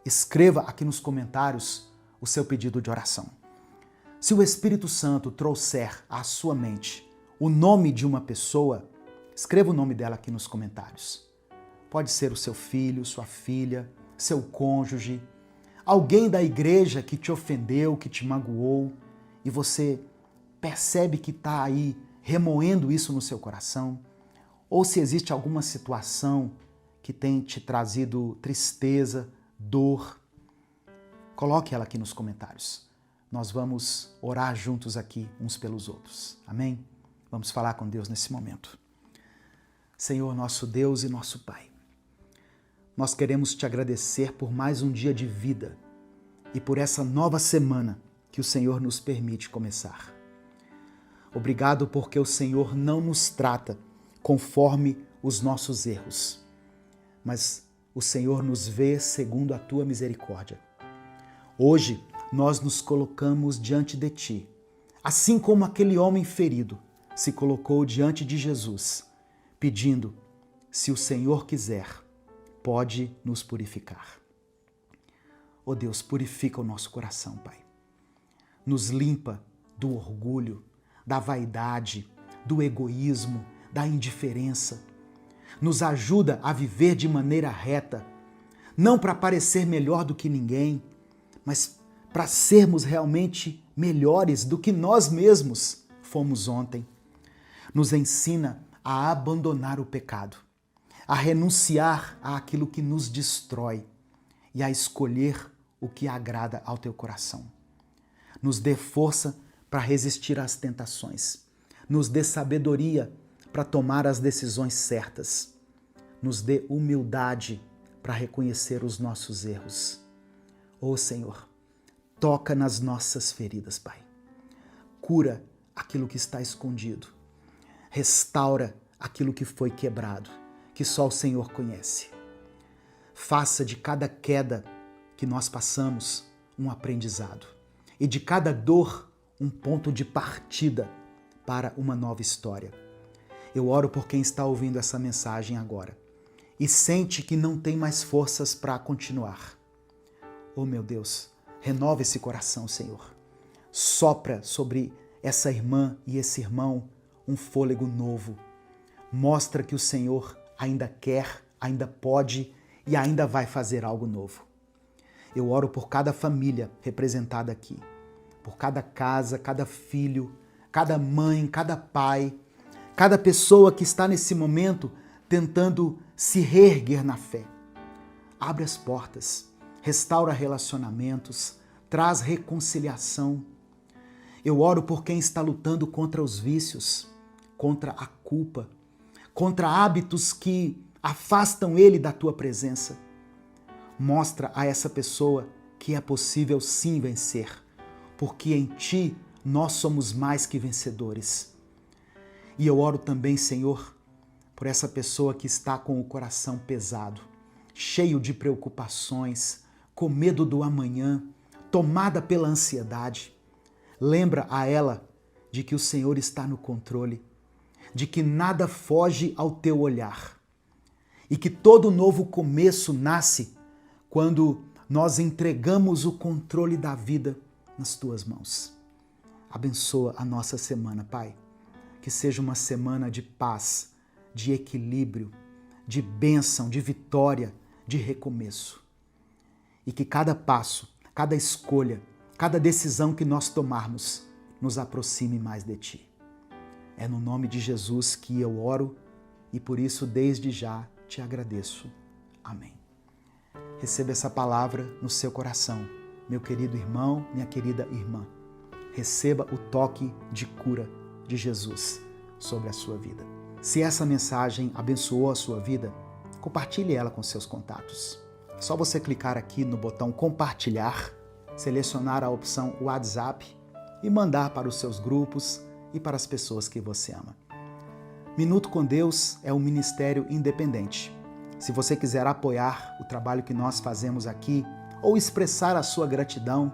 escreva aqui nos comentários o seu pedido de oração. Se o Espírito Santo trouxer à sua mente o nome de uma pessoa, escreva o nome dela aqui nos comentários. Pode ser o seu filho, sua filha, seu cônjuge, alguém da igreja que te ofendeu, que te magoou, e você percebe que está aí remoendo isso no seu coração, ou se existe alguma situação que tem te trazido tristeza, dor, coloque ela aqui nos comentários. Nós vamos orar juntos aqui uns pelos outros. Amém? Vamos falar com Deus nesse momento. Senhor, nosso Deus e nosso Pai, nós queremos te agradecer por mais um dia de vida e por essa nova semana que o Senhor nos permite começar. Obrigado porque o Senhor não nos trata conforme os nossos erros, mas o Senhor nos vê segundo a tua misericórdia. Hoje nós nos colocamos diante de ti, assim como aquele homem ferido se colocou diante de Jesus, pedindo: se o Senhor quiser, pode nos purificar. Oh Deus, purifica o nosso coração, Pai. Nos limpa do orgulho, da vaidade, do egoísmo, da indiferença. Nos ajuda a viver de maneira reta, não para parecer melhor do que ninguém, mas para sermos realmente melhores do que nós mesmos fomos ontem. Nos ensina a abandonar o pecado, a renunciar àquilo que nos destrói e a escolher o que agrada ao teu coração. Nos dê força para resistir às tentações. Nos dê sabedoria para tomar as decisões certas. Nos dê humildade para reconhecer os nossos erros. Ó Senhor, toca nas nossas feridas, Pai. Cura aquilo que está escondido. Restaura aquilo que foi quebrado, que só o Senhor conhece. Faça de cada queda que nós passamos um aprendizado e de cada dor um ponto de partida para uma nova história. Eu oro por quem está ouvindo essa mensagem agora e sente que não tem mais forças para continuar. Oh meu Deus, renova esse coração, Senhor. Sopra sobre essa irmã e esse irmão um fôlego novo. Mostra que o Senhor ainda quer, ainda pode e ainda vai fazer algo novo. Eu oro por cada família representada aqui, por cada casa, cada filho, cada mãe, cada pai, cada pessoa que está nesse momento tentando se reerguer na fé. Abre as portas, restaura relacionamentos, traz reconciliação. Eu oro por quem está lutando contra os vícios, contra a culpa, contra hábitos que afastam ele da tua presença. Mostra a essa pessoa que é possível sim vencer, porque em ti nós somos mais que vencedores. E eu oro também, Senhor, por essa pessoa que está com o coração pesado, cheio de preocupações, com medo do amanhã, tomada pela ansiedade. Lembra a ela de que o Senhor está no controle, de que nada foge ao teu olhar e que todo novo começo nasce quando nós entregamos o controle da vida nas tuas mãos. Abençoa a nossa semana, Pai. Que seja uma semana de paz, de equilíbrio, de bênção, de vitória, de recomeço. E que cada passo, cada escolha, cada decisão que nós tomarmos nos aproxime mais de Ti. É no nome de Jesus que eu oro e por isso desde já te agradeço. Amém. Receba essa palavra no seu coração, meu querido irmão, minha querida irmã. Receba o toque de cura de Jesus sobre a sua vida. Se essa mensagem abençoou a sua vida, compartilhe ela com seus contatos. É só você clicar aqui no botão compartilhar, selecionar a opção WhatsApp e mandar para os seus grupos e para as pessoas que você ama. Minuto com Deus é um ministério independente. Se você quiser apoiar o trabalho que nós fazemos aqui ou expressar a sua gratidão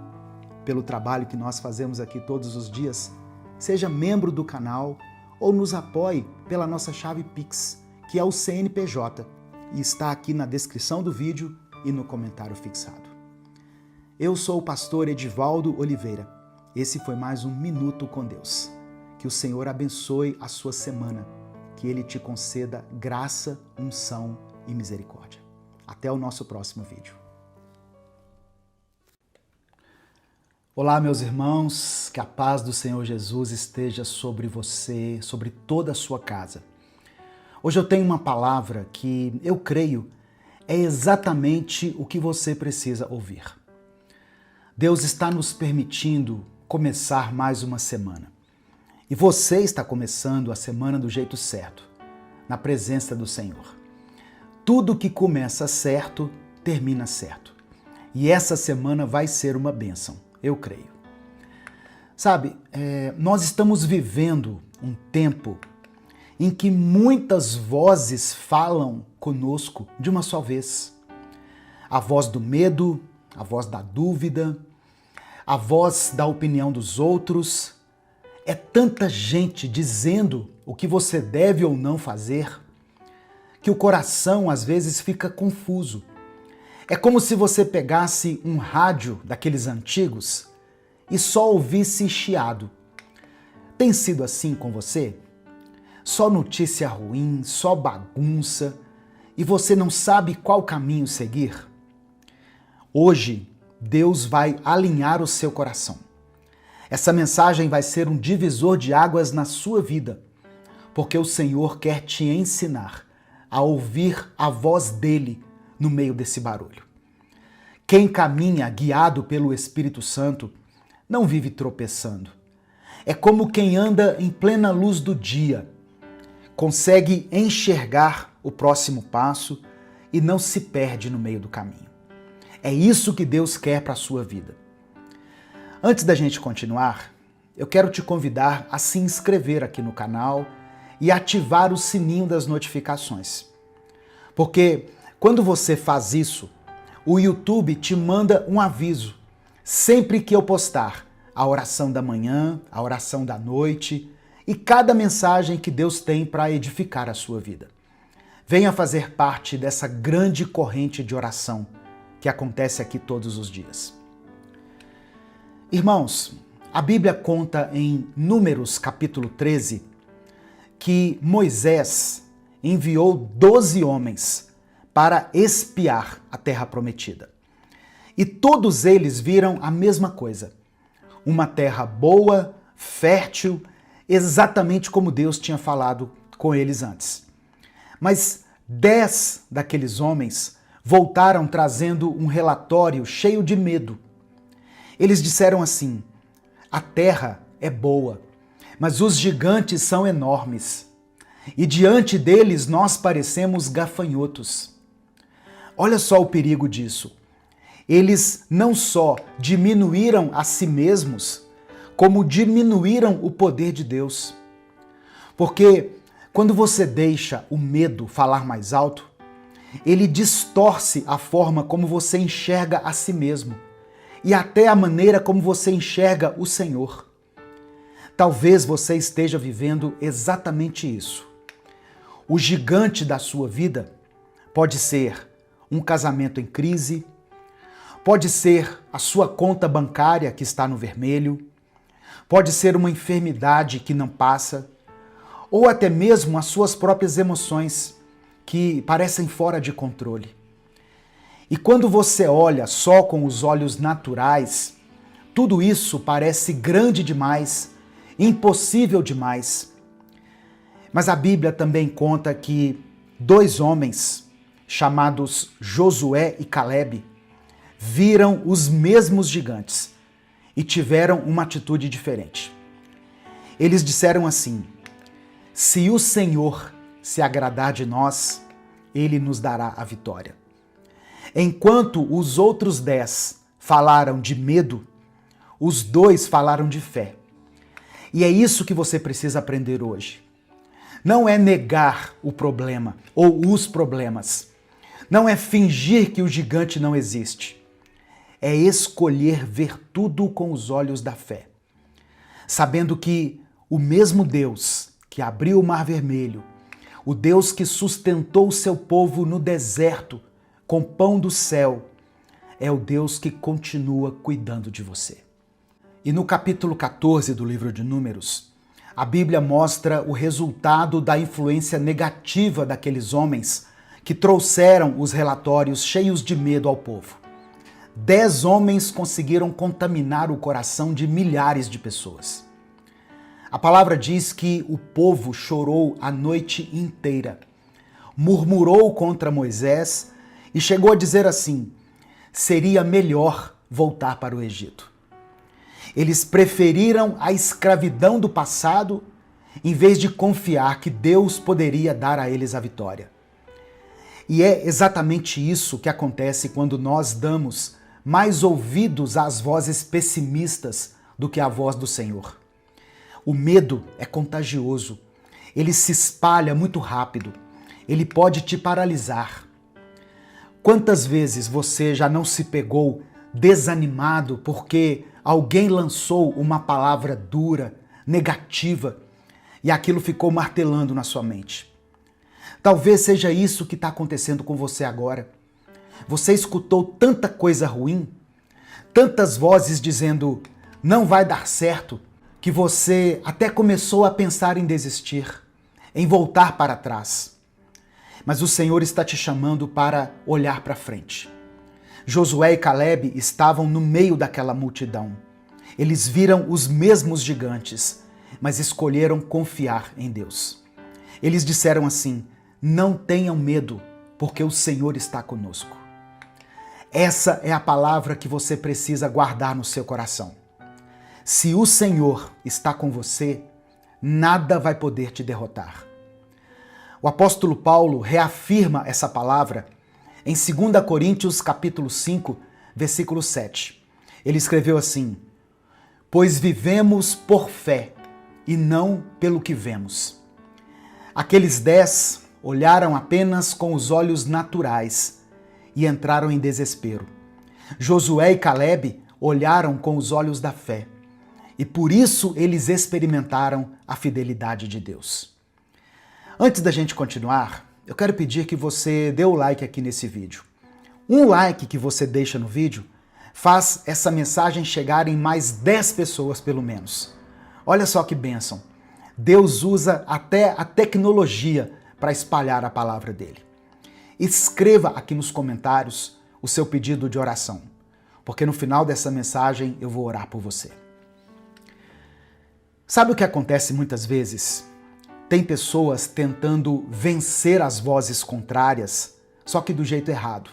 pelo trabalho que nós fazemos aqui todos os dias, seja membro do canal ou nos apoie pela nossa chave Pix, que é o CNPJ, e está aqui na descrição do vídeo e no comentário fixado. Eu sou o pastor Edivaldo Oliveira. Esse foi mais um Minuto com Deus. Que o Senhor abençoe a sua semana, que Ele te conceda graça, unção e misericórdia. Até o nosso próximo vídeo. Olá, meus irmãos, que a paz do Senhor Jesus esteja sobre você, sobre toda a sua casa. Hoje eu tenho uma palavra que eu creio é exatamente o que você precisa ouvir. Deus está nos permitindo começar mais uma semana. E você está começando a semana do jeito certo, na presença do Senhor. Tudo que começa certo, termina certo. E essa semana vai ser uma bênção, eu creio. Sabe, nós estamos vivendo um tempo em que muitas vozes falam conosco de uma só vez. A voz do medo, a voz da dúvida, a voz da opinião dos outros. É tanta gente dizendo o que você deve ou não fazer, que o coração às vezes fica confuso. É como se você pegasse um rádio daqueles antigos e só ouvisse chiado. Tem sido assim com você? Só notícia ruim, só bagunça, e você não sabe qual caminho seguir? Hoje, Deus vai alinhar o seu coração. Essa mensagem vai ser um divisor de águas na sua vida, porque o Senhor quer te ensinar a ouvir a voz dele no meio desse barulho. Quem caminha guiado pelo Espírito Santo não vive tropeçando. É como quem anda em plena luz do dia, consegue enxergar o próximo passo e não se perde no meio do caminho. É isso que Deus quer para a sua vida. Antes da gente continuar, eu quero te convidar a se inscrever aqui no canal e ativar o sininho das notificações. Porque quando você faz isso, o YouTube te manda um aviso sempre que eu postar a oração da manhã, a oração da noite e cada mensagem que Deus tem para edificar a sua vida. Venha fazer parte dessa grande corrente de oração que acontece aqui todos os dias. Irmãos, a Bíblia conta em Números capítulo 13 que Moisés enviou 12 homens para espiar a terra prometida. E todos eles viram a mesma coisa. Uma terra boa, fértil, exatamente como Deus tinha falado com eles antes. Mas 10 daqueles homens voltaram trazendo um relatório cheio de medo. Eles disseram assim: a terra é boa, mas os gigantes são enormes, e diante deles nós parecemos gafanhotos. Olha só o perigo disso. Eles não só diminuíram a si mesmos, como diminuíram o poder de Deus. Porque quando você deixa o medo falar mais alto, ele distorce a forma como você enxerga a si mesmo e até a maneira como você enxerga o Senhor. Talvez você esteja vivendo exatamente isso. O gigante da sua vida pode ser um casamento em crise, pode ser a sua conta bancária que está no vermelho, pode ser uma enfermidade que não passa, ou até mesmo as suas próprias emoções que parecem fora de controle. E quando você olha só com os olhos naturais, tudo isso parece grande demais, impossível demais. Mas a Bíblia também conta que 2 homens, chamados Josué e Calebe, viram os mesmos gigantes e tiveram uma atitude diferente. Eles disseram assim: se o Senhor se agradar de nós, ele nos dará a vitória. Enquanto os outros 10 falaram de medo, os 2 falaram de fé. E é isso que você precisa aprender hoje. Não é negar o problema ou os problemas. Não é fingir que o gigante não existe. É escolher ver tudo com os olhos da fé, sabendo que o mesmo Deus que abriu o Mar Vermelho, o Deus que sustentou o seu povo no deserto com pão do céu, é o Deus que continua cuidando de você. E no capítulo 14 do livro de Números, a Bíblia mostra o resultado da influência negativa daqueles homens que trouxeram os relatórios cheios de medo ao povo. 10 homens conseguiram contaminar o coração de milhares de pessoas. A palavra diz que o povo chorou a noite inteira, murmurou contra Moisés e chegou a dizer assim: seria melhor voltar para o Egito. Eles preferiram a escravidão do passado em vez de confiar que Deus poderia dar a eles a vitória. E é exatamente isso que acontece quando nós damos mais ouvidos às vozes pessimistas do que à voz do Senhor. O medo é contagioso, ele se espalha muito rápido, ele pode te paralisar. Quantas vezes você já não se pegou desanimado porque alguém lançou uma palavra dura, negativa, e aquilo ficou martelando na sua mente? Talvez seja isso que está acontecendo com você agora. Você escutou tanta coisa ruim, tantas vozes dizendo não vai dar certo, que você até começou a pensar em desistir, em voltar para trás. Mas o Senhor está te chamando para olhar para frente. Josué e Caleb estavam no meio daquela multidão. Eles viram os mesmos gigantes, mas escolheram confiar em Deus. Eles disseram assim: não tenham medo, porque o Senhor está conosco. Essa é a palavra que você precisa guardar no seu coração. Se o Senhor está com você, nada vai poder te derrotar. O apóstolo Paulo reafirma essa palavra em 2 Coríntios capítulo 5, versículo 7. Ele escreveu assim: pois vivemos por fé e não pelo que vemos. Aqueles 10 olharam apenas com os olhos naturais e entraram em desespero. Josué e Caleb olharam com os olhos da fé. E por isso eles experimentaram a fidelidade de Deus. Antes da gente continuar, eu quero pedir que você dê o like aqui nesse vídeo. Um like que você deixa no vídeo faz essa mensagem chegar em mais 10 pessoas pelo menos. Olha só que bênção. Deus usa até a tecnologia para espalhar a palavra dele. Escreva aqui nos comentários o seu pedido de oração, porque no final dessa mensagem eu vou orar por você. Sabe o que acontece muitas vezes? Tem pessoas tentando vencer as vozes contrárias, só que do jeito errado.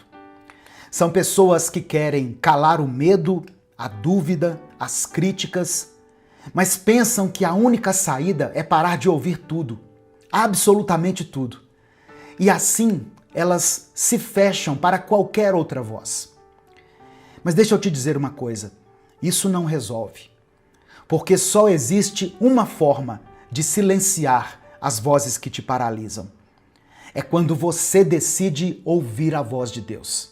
São pessoas que querem calar o medo, a dúvida, as críticas, mas pensam que a única saída é parar de ouvir tudo, absolutamente tudo. E assim elas se fecham para qualquer outra voz. Mas deixa eu te dizer uma coisa, isso não resolve. Porque só existe uma forma de silenciar as vozes que te paralisam. É quando você decide ouvir a voz de Deus.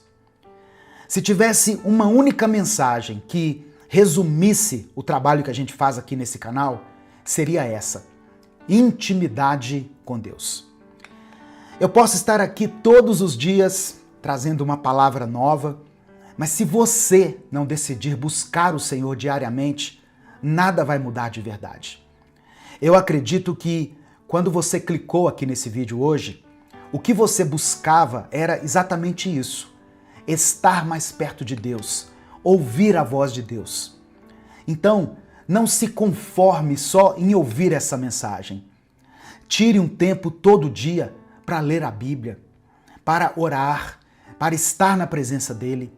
Se tivesse uma única mensagem que resumisse o trabalho que a gente faz aqui nesse canal, seria essa: intimidade com Deus. Eu posso estar aqui todos os dias trazendo uma palavra nova, mas se você não decidir buscar o Senhor diariamente, nada vai mudar de verdade. Eu acredito que quando você clicou aqui nesse vídeo hoje, o que você buscava era exatamente isso: estar mais perto de Deus, ouvir a voz de Deus. Então, não se conforme só em ouvir essa mensagem. Tire um tempo todo dia para ler a Bíblia, para orar, para estar na presença dele,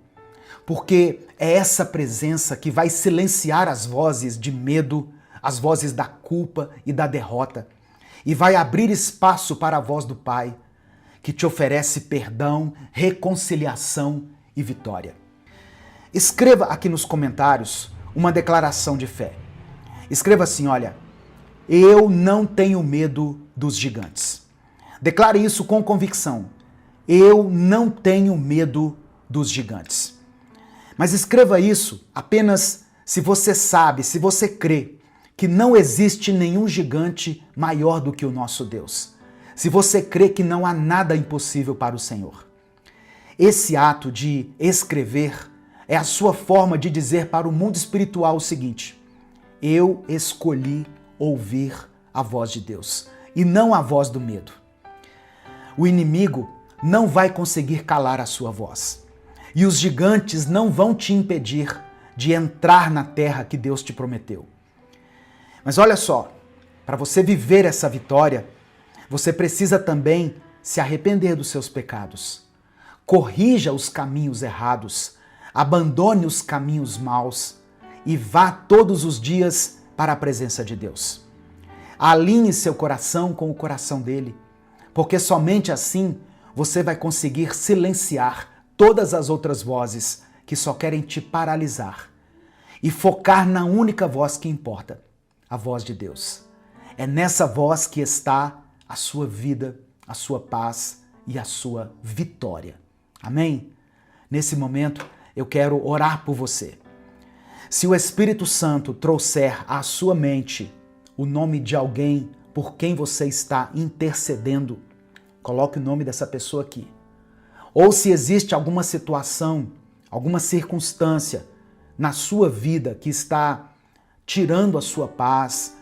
porque é essa presença que vai silenciar as vozes de medo, as vozes da culpa e da derrota, e vai abrir espaço para a voz do Pai, que te oferece perdão, reconciliação e vitória. Escreva aqui nos comentários uma declaração de fé. Escreva assim: olha, eu não tenho medo dos gigantes. Declare isso com convicção. Eu não tenho medo dos gigantes. Mas escreva isso apenas se você sabe, se você crê que não existe nenhum gigante maior do que o nosso Deus. Se você crê que não há nada impossível para o Senhor. Esse ato de escrever é a sua forma de dizer para o mundo espiritual o seguinte: eu escolhi ouvir a voz de Deus e não a voz do medo. O inimigo não vai conseguir calar a sua voz. e os gigantes não vão te impedir de entrar na terra que Deus te prometeu. Mas olha só, para você viver essa vitória, você precisa também se arrepender dos seus pecados. Corrija os caminhos errados, abandone os caminhos maus e vá todos os dias para a presença de Deus. Alinhe seu coração com o coração dele, porque somente assim você vai conseguir silenciar todas as outras vozes que só querem te paralisar e focar na única voz que importa, a voz de Deus. É nessa voz que está a sua vida, a sua paz e a sua vitória. Amém? Nesse momento, eu quero orar por você. Se o Espírito Santo trouxer à sua mente o nome de alguém por quem você está intercedendo, coloque o nome dessa pessoa aqui. Ou se existe alguma situação, alguma circunstância na sua vida que está tirando a sua paz,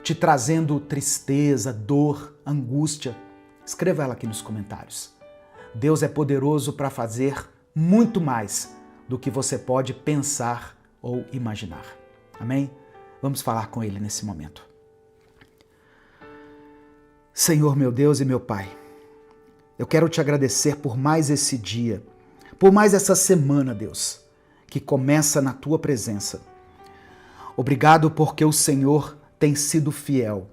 te trazendo tristeza, dor, angústia, escreva ela aqui nos comentários. Deus é poderoso para fazer muito mais do que você pode pensar ou imaginar. Amém? Vamos falar com Ele nesse momento. Senhor, meu Deus e meu Pai, eu quero te agradecer por mais esse dia, por mais essa semana, Deus, que começa na Tua presença. Obrigado porque o Senhor tem sido fiel.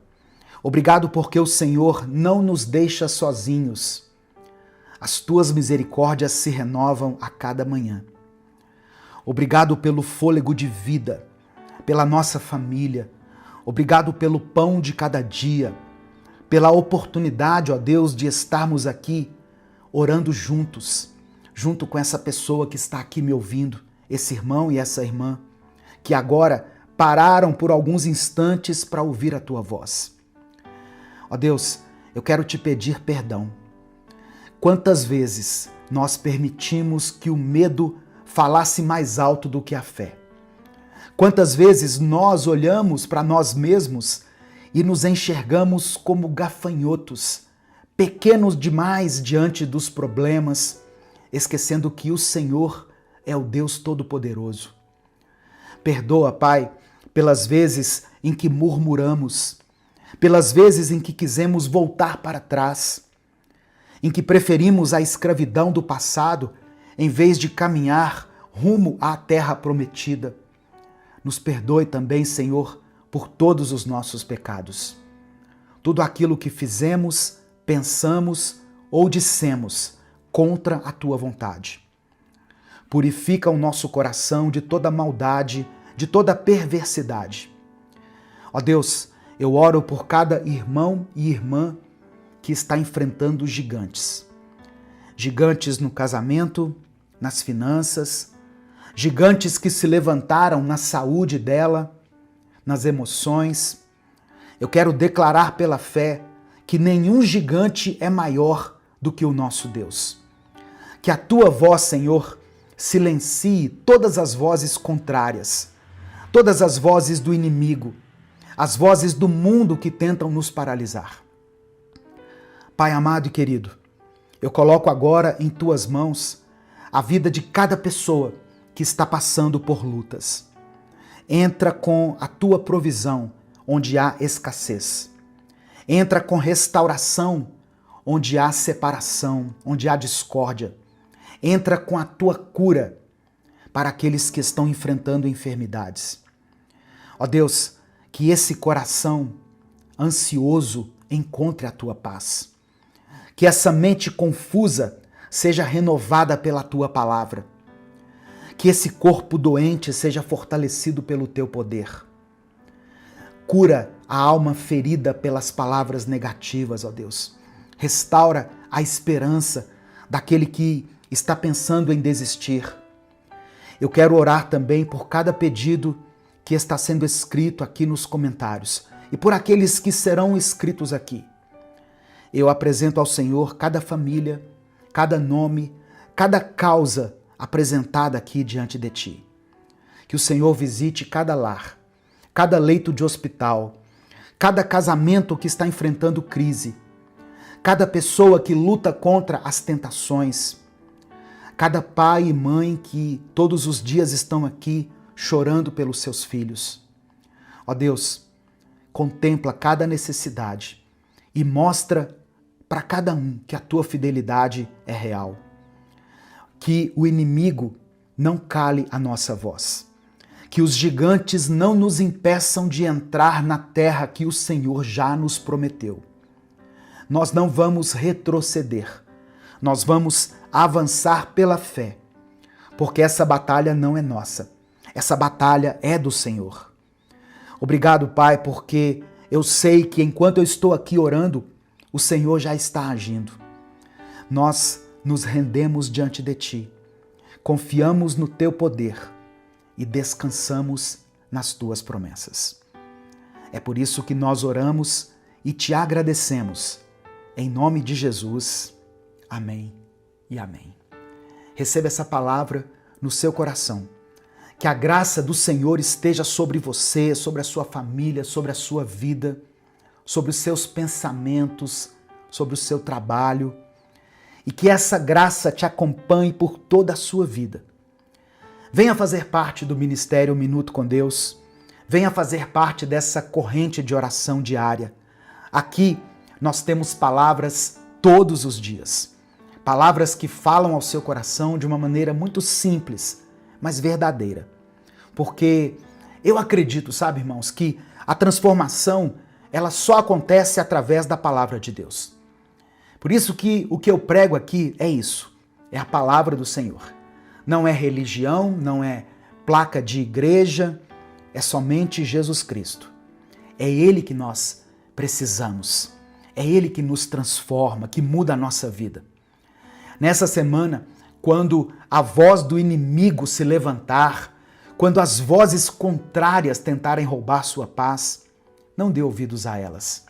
Obrigado porque o Senhor não nos deixa sozinhos. As Tuas misericórdias se renovam a cada manhã. Obrigado pelo fôlego de vida, pela nossa família. Obrigado pelo pão de cada dia, pela oportunidade, ó Deus, de estarmos aqui orando juntos, junto com essa pessoa que está aqui me ouvindo, esse irmão e essa irmã, que agora pararam por alguns instantes para ouvir a Tua voz. Ó Deus, eu quero te pedir perdão. Quantas vezes nós permitimos que o medo falasse mais alto do que a fé? Quantas vezes nós olhamos para nós mesmos e nos enxergamos como gafanhotos, pequenos demais diante dos problemas, esquecendo que o Senhor é o Deus Todo-Poderoso. Perdoa, Pai, pelas vezes em que murmuramos, pelas vezes em que quisemos voltar para trás, em que preferimos a escravidão do passado em vez de caminhar rumo à terra prometida. Nos perdoe também, Senhor, por todos os nossos pecados. Tudo aquilo que fizemos, pensamos ou dissemos contra a Tua vontade. Purifica o nosso coração de toda maldade, de toda perversidade. Ó Deus, eu oro por cada irmão e irmã que está enfrentando gigantes. Gigantes no casamento, nas finanças, gigantes que se levantaram na saúde dela, nas emoções. Eu quero declarar pela fé que nenhum gigante é maior do que o nosso Deus. Que a Tua voz, Senhor, silencie todas as vozes contrárias, todas as vozes do inimigo, as vozes do mundo que tentam nos paralisar. Pai amado e querido, eu coloco agora em Tuas mãos a vida de cada pessoa que está passando por lutas. Entra com a Tua provisão onde há escassez. Entra com restauração onde há separação, onde há discórdia. Entra com a Tua cura para aqueles que estão enfrentando enfermidades. Ó Deus, que esse coração ansioso encontre a Tua paz. Que essa mente confusa seja renovada pela Tua palavra. Que esse corpo doente seja fortalecido pelo Teu poder. Cura a alma ferida pelas palavras negativas, ó Deus. Restaura a esperança daquele que está pensando em desistir. Eu quero orar também por cada pedido que está sendo escrito aqui nos comentários e por aqueles que serão escritos aqui. Eu apresento ao Senhor cada família, cada nome, cada causa apresentada aqui diante de Ti. Que o Senhor visite cada lar, cada leito de hospital, cada casamento que está enfrentando crise, cada pessoa que luta contra as tentações, cada pai e mãe que todos os dias estão aqui chorando pelos seus filhos. Ó Deus, contempla cada necessidade e mostra para cada um que a tua fidelidade é real. Que o inimigo não cale a nossa voz. Que os gigantes não nos impeçam de entrar na terra que o Senhor já nos prometeu. Nós não vamos retroceder. Nós vamos avançar pela fé, porque essa batalha não é nossa. Essa batalha é do Senhor. Obrigado, Pai, porque eu sei que enquanto eu estou aqui orando, o Senhor já está agindo. Nós nos rendemos diante de Ti, confiamos no Teu poder e descansamos nas Tuas promessas. É por isso que nós oramos e Te agradecemos. Em nome de Jesus, amém e amém. Receba essa palavra no seu coração. Que a graça do Senhor esteja sobre você, sobre a sua família, sobre a sua vida, sobre os seus pensamentos, sobre o seu trabalho, e que essa graça te acompanhe por toda a sua vida. Venha fazer parte do Ministério Minuto com Deus, venha fazer parte dessa corrente de oração diária. Aqui nós temos palavras todos os dias, palavras que falam ao seu coração de uma maneira muito simples, mas verdadeira. Porque eu acredito, sabe, irmãos, que a transformação ela só acontece através da palavra de Deus. Por isso que o que eu prego aqui é isso, é a palavra do Senhor. Não é religião, não é placa de igreja, é somente Jesus Cristo. É Ele que nós precisamos, é Ele que nos transforma, que muda a nossa vida. Nessa semana, quando a voz do inimigo se levantar, quando as vozes contrárias tentarem roubar sua paz, não dê ouvidos a elas.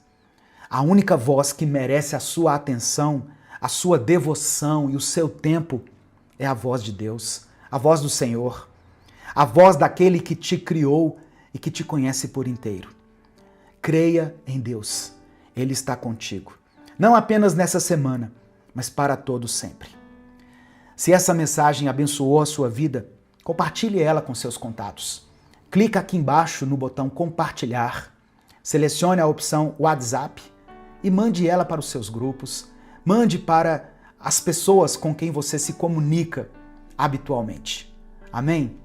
A única voz que merece a sua atenção, a sua devoção e o seu tempo é a voz de Deus, a voz do Senhor, a voz daquele que te criou e que te conhece por inteiro. Creia em Deus, Ele está contigo. Não apenas nessa semana, mas para todo sempre. Se essa mensagem abençoou a sua vida, compartilhe ela com seus contatos. Clica aqui embaixo no botão compartilhar, selecione a opção WhatsApp e mande ela para os seus grupos, mande para as pessoas com quem você se comunica habitualmente. Amém?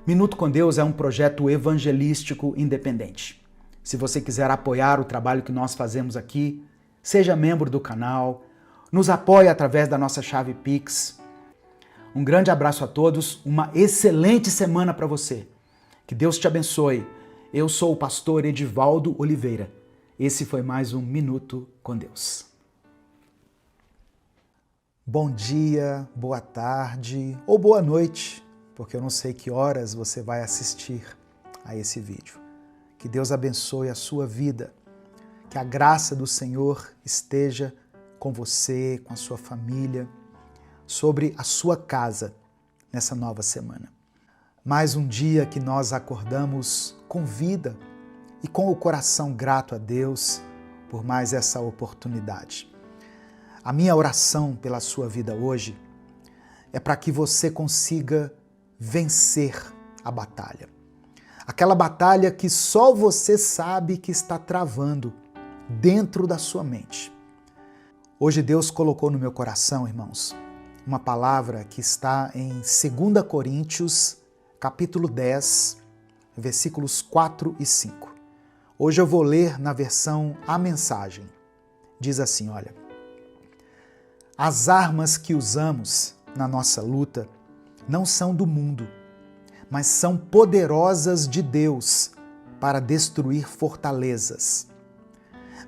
Minuto com Deus é um projeto evangelístico independente. Se você quiser apoiar o trabalho que nós fazemos aqui, seja membro do canal, nos apoie através da nossa chave Pix. Um grande abraço a todos, uma excelente semana para você. Que Deus te abençoe. Eu sou o pastor Edivaldo Oliveira. Esse foi mais um Minuto com Deus. Bom dia, boa tarde ou boa noite, porque eu não sei que horas você vai assistir a esse vídeo. Que Deus abençoe a sua vida, que a graça do Senhor esteja com você, com a sua família, sobre a sua casa nessa nova semana. Mais um dia que nós acordamos com vida e com o coração grato a Deus por mais essa oportunidade. A minha oração pela sua vida hoje é para que você consiga vencer a batalha. Aquela batalha que só você sabe que está travando dentro da sua mente. Hoje Deus colocou no meu coração, irmãos, uma palavra que está em 2 Coríntios, capítulo 10, versículos 4 e 5. Hoje eu vou ler na versão A Mensagem. Diz assim, olha: as armas que usamos na nossa luta não são do mundo, mas são poderosas de Deus para destruir fortalezas.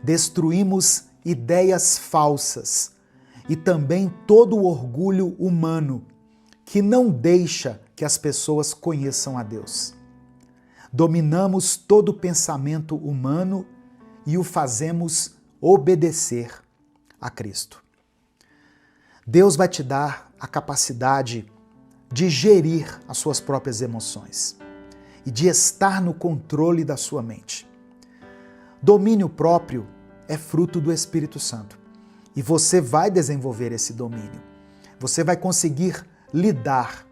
Destruímos ideias falsas e também todo o orgulho humano que não deixa que as pessoas conheçam a Deus. Dominamos todo pensamento humano e o fazemos obedecer a Cristo. Deus vai te dar a capacidade de gerir as suas próprias emoções e de estar no controle da sua mente. Domínio próprio é fruto do Espírito Santo e você vai desenvolver esse domínio. Você vai conseguir lidar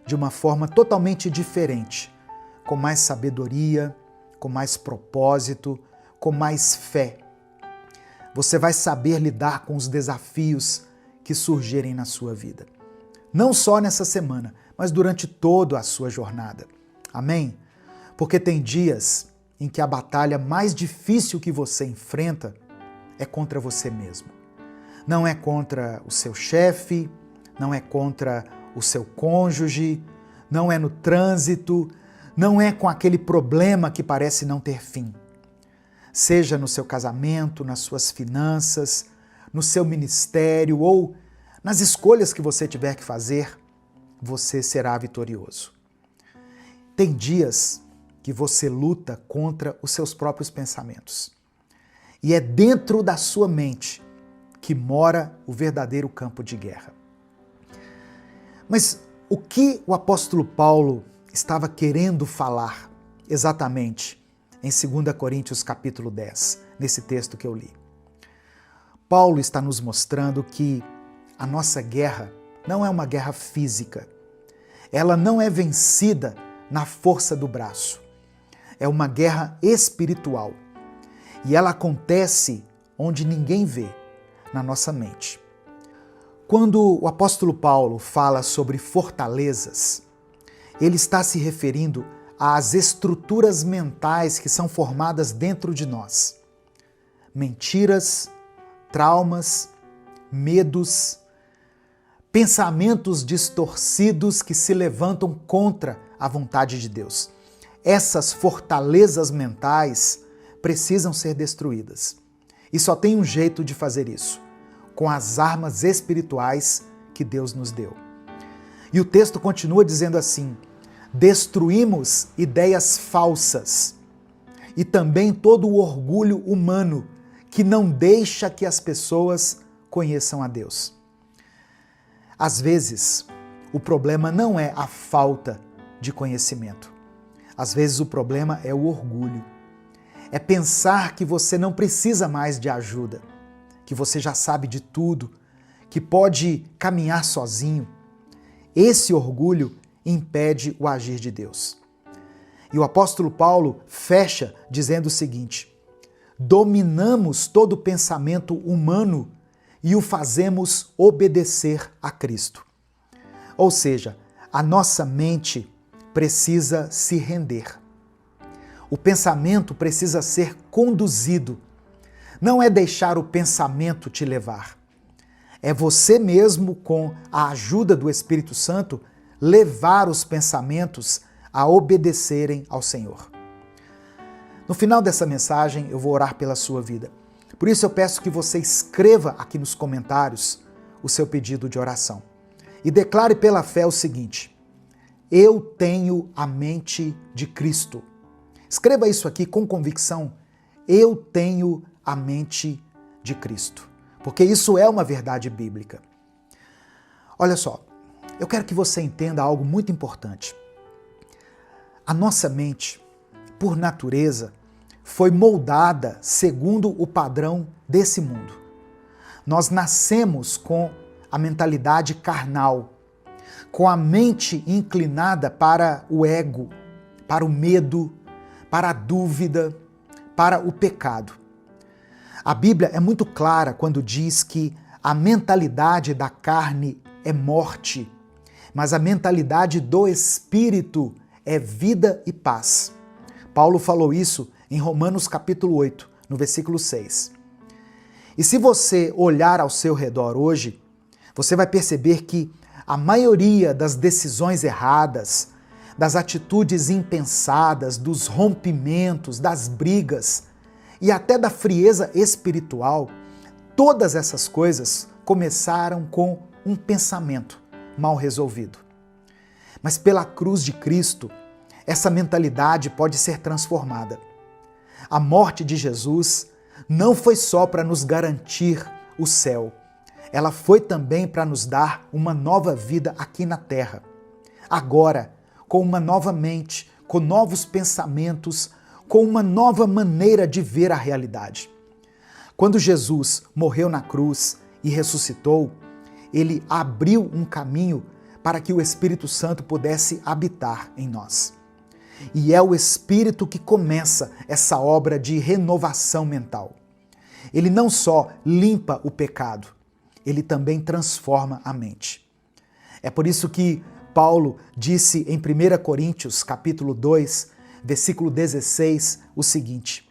de uma forma totalmente diferente, com mais sabedoria, com mais propósito, com mais fé. Você vai saber lidar com os desafios que surgirem na sua vida. Não só nessa semana, mas durante toda a sua jornada. Amém? Porque tem dias em que a batalha mais difícil que você enfrenta é contra você mesmo. Não é contra o seu chefe, não é contra o seu cônjuge, não é no trânsito, não é com aquele problema que parece não ter fim. Seja no seu casamento, nas suas finanças, no seu ministério ou nas escolhas que você tiver que fazer, você será vitorioso. Tem dias que você luta contra os seus próprios pensamentos. E é dentro da sua mente que mora o verdadeiro campo de guerra. Mas o que o apóstolo Paulo estava querendo falar exatamente em 2 Coríntios capítulo 10, nesse texto que eu li? Paulo está nos mostrando que a nossa guerra não é uma guerra física. Ela não é vencida na força do braço. É uma guerra espiritual. E ela acontece onde ninguém vê, na nossa mente. Quando o apóstolo Paulo fala sobre fortalezas, ele está se referindo às estruturas mentais que são formadas dentro de nós. Mentiras, traumas, medos, pensamentos distorcidos que se levantam contra a vontade de Deus. Essas fortalezas mentais precisam ser destruídas. E só tem um jeito de fazer isso, com as armas espirituais que Deus nos deu. E o texto continua dizendo assim: destruímos ideias falsas e também todo o orgulho humano que não deixa que as pessoas conheçam a Deus. Às vezes, o problema não é a falta de conhecimento. Às vezes o problema é o orgulho. É pensar que você não precisa mais de ajuda, que você já sabe de tudo, que pode caminhar sozinho. Esse orgulho impede o agir de Deus. E o apóstolo Paulo fecha dizendo o seguinte: dominamos todo pensamento humano e o fazemos obedecer a Cristo. Ou seja, a nossa mente precisa se render. O pensamento precisa ser conduzido. Não é deixar o pensamento te levar. É você mesmo, com a ajuda do Espírito Santo, levar os pensamentos a obedecerem ao Senhor. No final dessa mensagem, eu vou orar pela sua vida. Por isso eu peço que você escreva aqui nos comentários o seu pedido de oração. E declare pela fé o seguinte: eu tenho a mente de Cristo. Escreva isso aqui com convicção: eu tenho a mente de Cristo. Porque isso é uma verdade bíblica. Olha só, eu quero que você entenda algo muito importante. A nossa mente, por natureza, foi moldada segundo o padrão desse mundo. Nós nascemos com a mentalidade carnal, com a mente inclinada para o ego, para o medo, para a dúvida, para o pecado. A Bíblia é muito clara quando diz que a mentalidade da carne é morte, mas a mentalidade do Espírito é vida e paz. Paulo falou isso em Romanos capítulo 8, no versículo 6. E se você olhar ao seu redor hoje, você vai perceber que a maioria das decisões erradas, das atitudes impensadas, dos rompimentos, das brigas e até da frieza espiritual, todas essas coisas começaram com um pensamento mal resolvido. Mas pela cruz de Cristo, essa mentalidade pode ser transformada. A morte de Jesus não foi só para nos garantir o céu, ela foi também para nos dar uma nova vida aqui na terra. Agora, com uma nova mente, com novos pensamentos, com uma nova maneira de ver a realidade. Quando Jesus morreu na cruz e ressuscitou, ele abriu um caminho para que o Espírito Santo pudesse habitar em nós. E é o Espírito que começa essa obra de renovação mental. Ele não só limpa o pecado, ele também transforma a mente. É por isso que Paulo disse em 1 Coríntios, capítulo 2, versículo 16, o seguinte: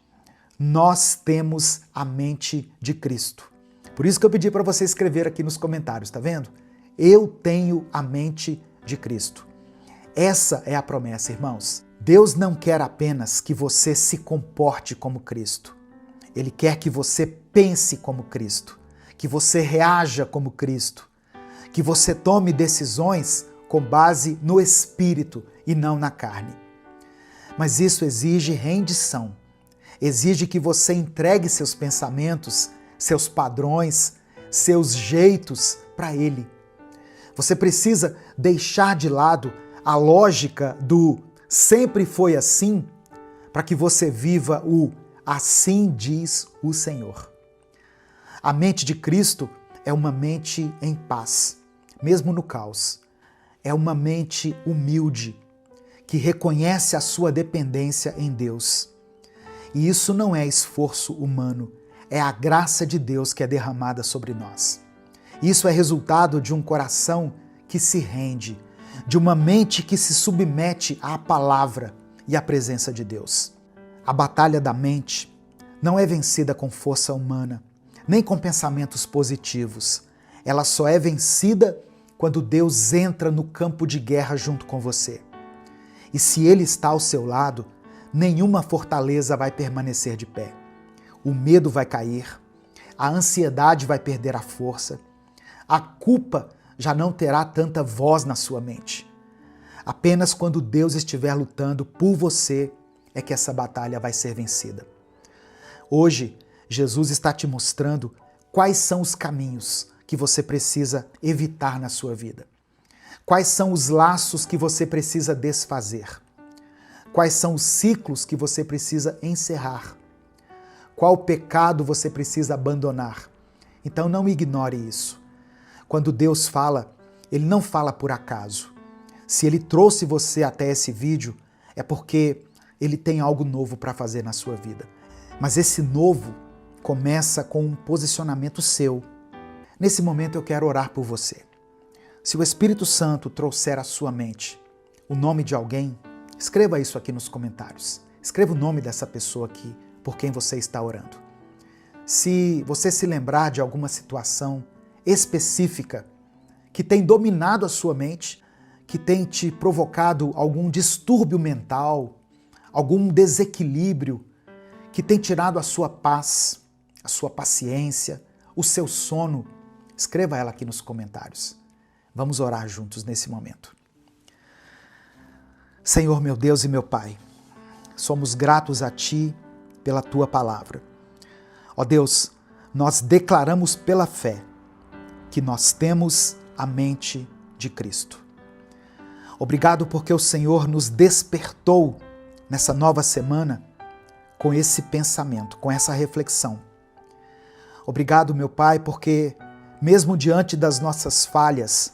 nós temos a mente de Cristo. Por isso que eu pedi para você escrever aqui nos comentários, tá vendo? Eu tenho a mente de Cristo. Essa é a promessa, irmãos. Deus não quer apenas que você se comporte como Cristo. Ele quer que você pense como Cristo, que você reaja como Cristo, que você tome decisões com base no Espírito e não na carne. Mas isso exige rendição, exige que você entregue seus pensamentos, seus padrões, seus jeitos para Ele. Você precisa deixar de lado a lógica do sempre foi assim, para que você viva o assim diz o Senhor. A mente de Cristo é uma mente em paz, mesmo no caos. É uma mente humilde, que reconhece a sua dependência em Deus. E isso não é esforço humano, é a graça de Deus que é derramada sobre nós. Isso é resultado de um coração que se rende, de uma mente que se submete à palavra e à presença de Deus. A batalha da mente não é vencida com força humana, nem com pensamentos positivos. Ela só é vencida quando Deus entra no campo de guerra junto com você. E se Ele está ao seu lado, nenhuma fortaleza vai permanecer de pé. O medo vai cair, a ansiedade vai perder a força, a culpa já não terá tanta voz na sua mente. Apenas quando Deus estiver lutando por você é que essa batalha vai ser vencida. Hoje, Jesus está te mostrando quais são os caminhos que você precisa evitar na sua vida. Quais são os laços que você precisa desfazer? Quais são os ciclos que você precisa encerrar? Qual pecado você precisa abandonar? Então não ignore isso. Quando Deus fala, Ele não fala por acaso. Se Ele trouxe você até esse vídeo, é porque Ele tem algo novo para fazer na sua vida. Mas esse novo começa com um posicionamento seu. Nesse momento eu quero orar por você. Se o Espírito Santo trouxer à sua mente o nome de alguém, escreva isso aqui nos comentários. Escreva o nome dessa pessoa aqui por quem você está orando. Se você se lembrar de alguma situação específica que tem dominado a sua mente, que tem te provocado algum distúrbio mental, algum desequilíbrio, que tem tirado a sua paz, a sua paciência, o seu sono, escreva ela aqui nos comentários. Vamos orar juntos nesse momento. Senhor, meu Deus e meu Pai, somos gratos a Ti pela Tua palavra. Ó Deus, nós declaramos pela fé que nós temos a mente de Cristo. Obrigado porque o Senhor nos despertou nessa nova semana com esse pensamento, com essa reflexão. Obrigado, meu Pai, porque mesmo diante das nossas falhas,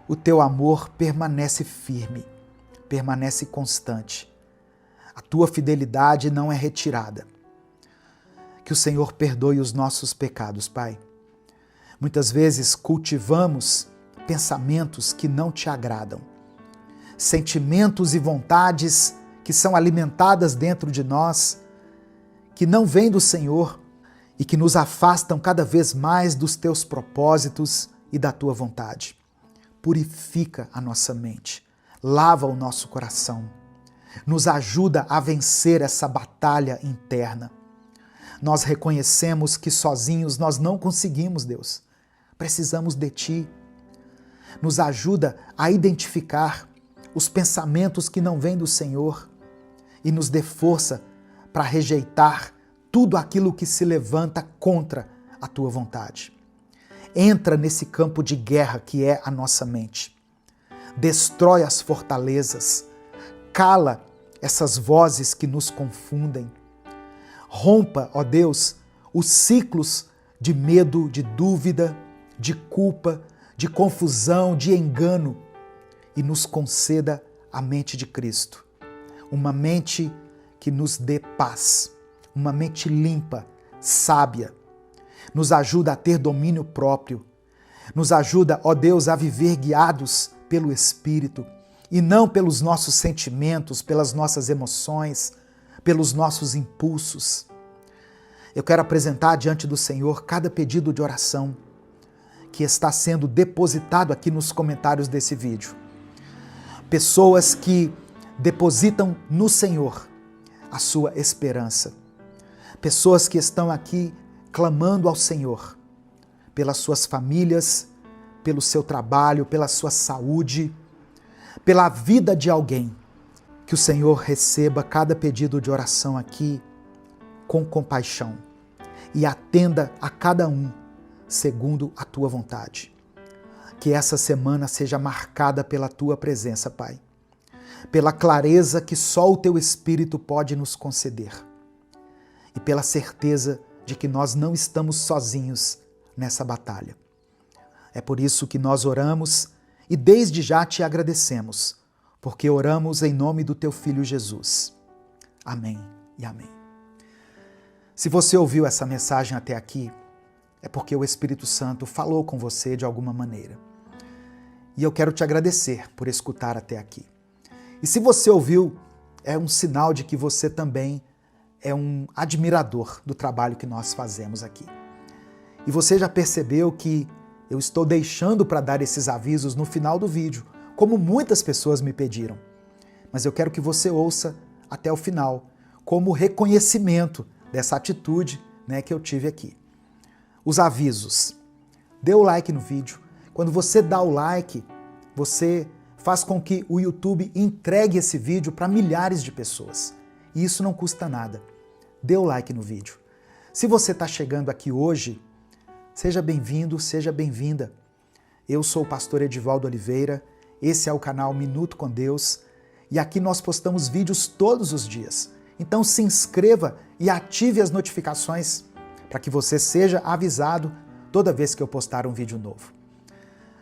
o Teu amor permanece firme, permanece constante. A Tua fidelidade não é retirada. Que o Senhor perdoe os nossos pecados, Pai. Muitas vezes cultivamos pensamentos que não Te agradam, sentimentos e vontades que são alimentadas dentro de nós, que não vêm do Senhor e que nos afastam cada vez mais dos Teus propósitos e da Tua vontade. Purifica a nossa mente, lava o nosso coração, nos ajuda a vencer essa batalha interna. Nós reconhecemos que sozinhos nós não conseguimos, Deus. Precisamos de Ti. Nos ajuda a identificar os pensamentos que não vêm do Senhor e nos dê força para rejeitar tudo aquilo que se levanta contra a Tua vontade. Entra nesse campo de guerra que é a nossa mente. Destrói as fortalezas, cala essas vozes que nos confundem. Rompa, ó Deus, os ciclos de medo, de dúvida, de culpa, de confusão, de engano e nos conceda a mente de Cristo. Uma mente que nos dê paz, uma mente limpa, sábia. Nos ajuda a ter domínio próprio. Nos ajuda, ó Deus, a viver guiados pelo Espírito e não pelos nossos sentimentos, pelas nossas emoções, pelos nossos impulsos. Eu quero apresentar diante do Senhor cada pedido de oração que está sendo depositado aqui nos comentários desse vídeo. Pessoas que depositam no Senhor a sua esperança. Pessoas que estão aqui clamando ao Senhor pelas suas famílias, pelo seu trabalho, pela sua saúde, pela vida de alguém. Que o Senhor receba cada pedido de oração aqui com compaixão e atenda a cada um segundo a tua vontade. Que essa semana seja marcada pela tua presença, Pai, pela clareza que só o teu Espírito pode nos conceder e pela certeza de que nós não estamos sozinhos nessa batalha. É por isso que nós oramos e desde já te agradecemos, porque oramos em nome do teu Filho Jesus. Amém e amém. Se você ouviu essa mensagem até aqui, é porque o Espírito Santo falou com você de alguma maneira. E eu quero te agradecer por escutar até aqui. E se você ouviu, é um sinal de que você também é um admirador do trabalho que nós fazemos aqui. E você já percebeu que eu estou deixando para dar esses avisos no final do vídeo, como muitas pessoas me pediram. Mas eu quero que você ouça até o final, como reconhecimento dessa atitude, que eu tive aqui. Os avisos. Dê o like no vídeo. Quando você dá o like, você faz com que o YouTube entregue esse vídeo para milhares de pessoas. E isso não custa nada. Dê o like no vídeo. Se você está chegando aqui hoje, seja bem-vindo, seja bem-vinda. Eu sou o pastor Edivaldo Oliveira, esse é o canal Minuto com Deus e aqui nós postamos vídeos todos os dias. Então se inscreva e ative as notificações para que você seja avisado toda vez que eu postar um vídeo novo.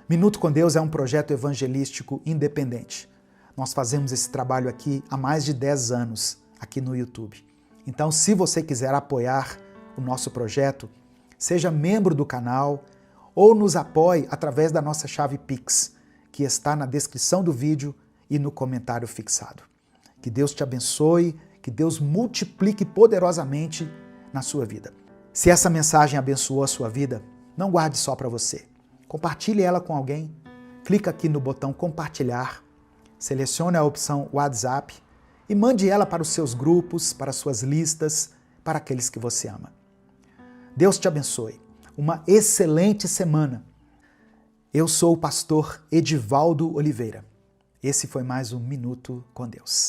Minuto com Deus é um projeto evangelístico independente. Nós fazemos esse trabalho aqui há mais de 10 anos, aqui no YouTube. Então, se você quiser apoiar o nosso projeto, seja membro do canal ou nos apoie através da nossa chave Pix, que está na descrição do vídeo e no comentário fixado. Que Deus te abençoe, que Deus multiplique poderosamente na sua vida. Se essa mensagem abençoou a sua vida, não guarde só para você. Compartilhe ela com alguém, clica aqui no botão compartilhar, selecione a opção WhatsApp e mande ela para os seus grupos, para as suas listas, para aqueles que você ama. Deus te abençoe. Uma excelente semana. Eu sou o pastor Edivaldo Oliveira. Esse foi mais um Minuto com Deus.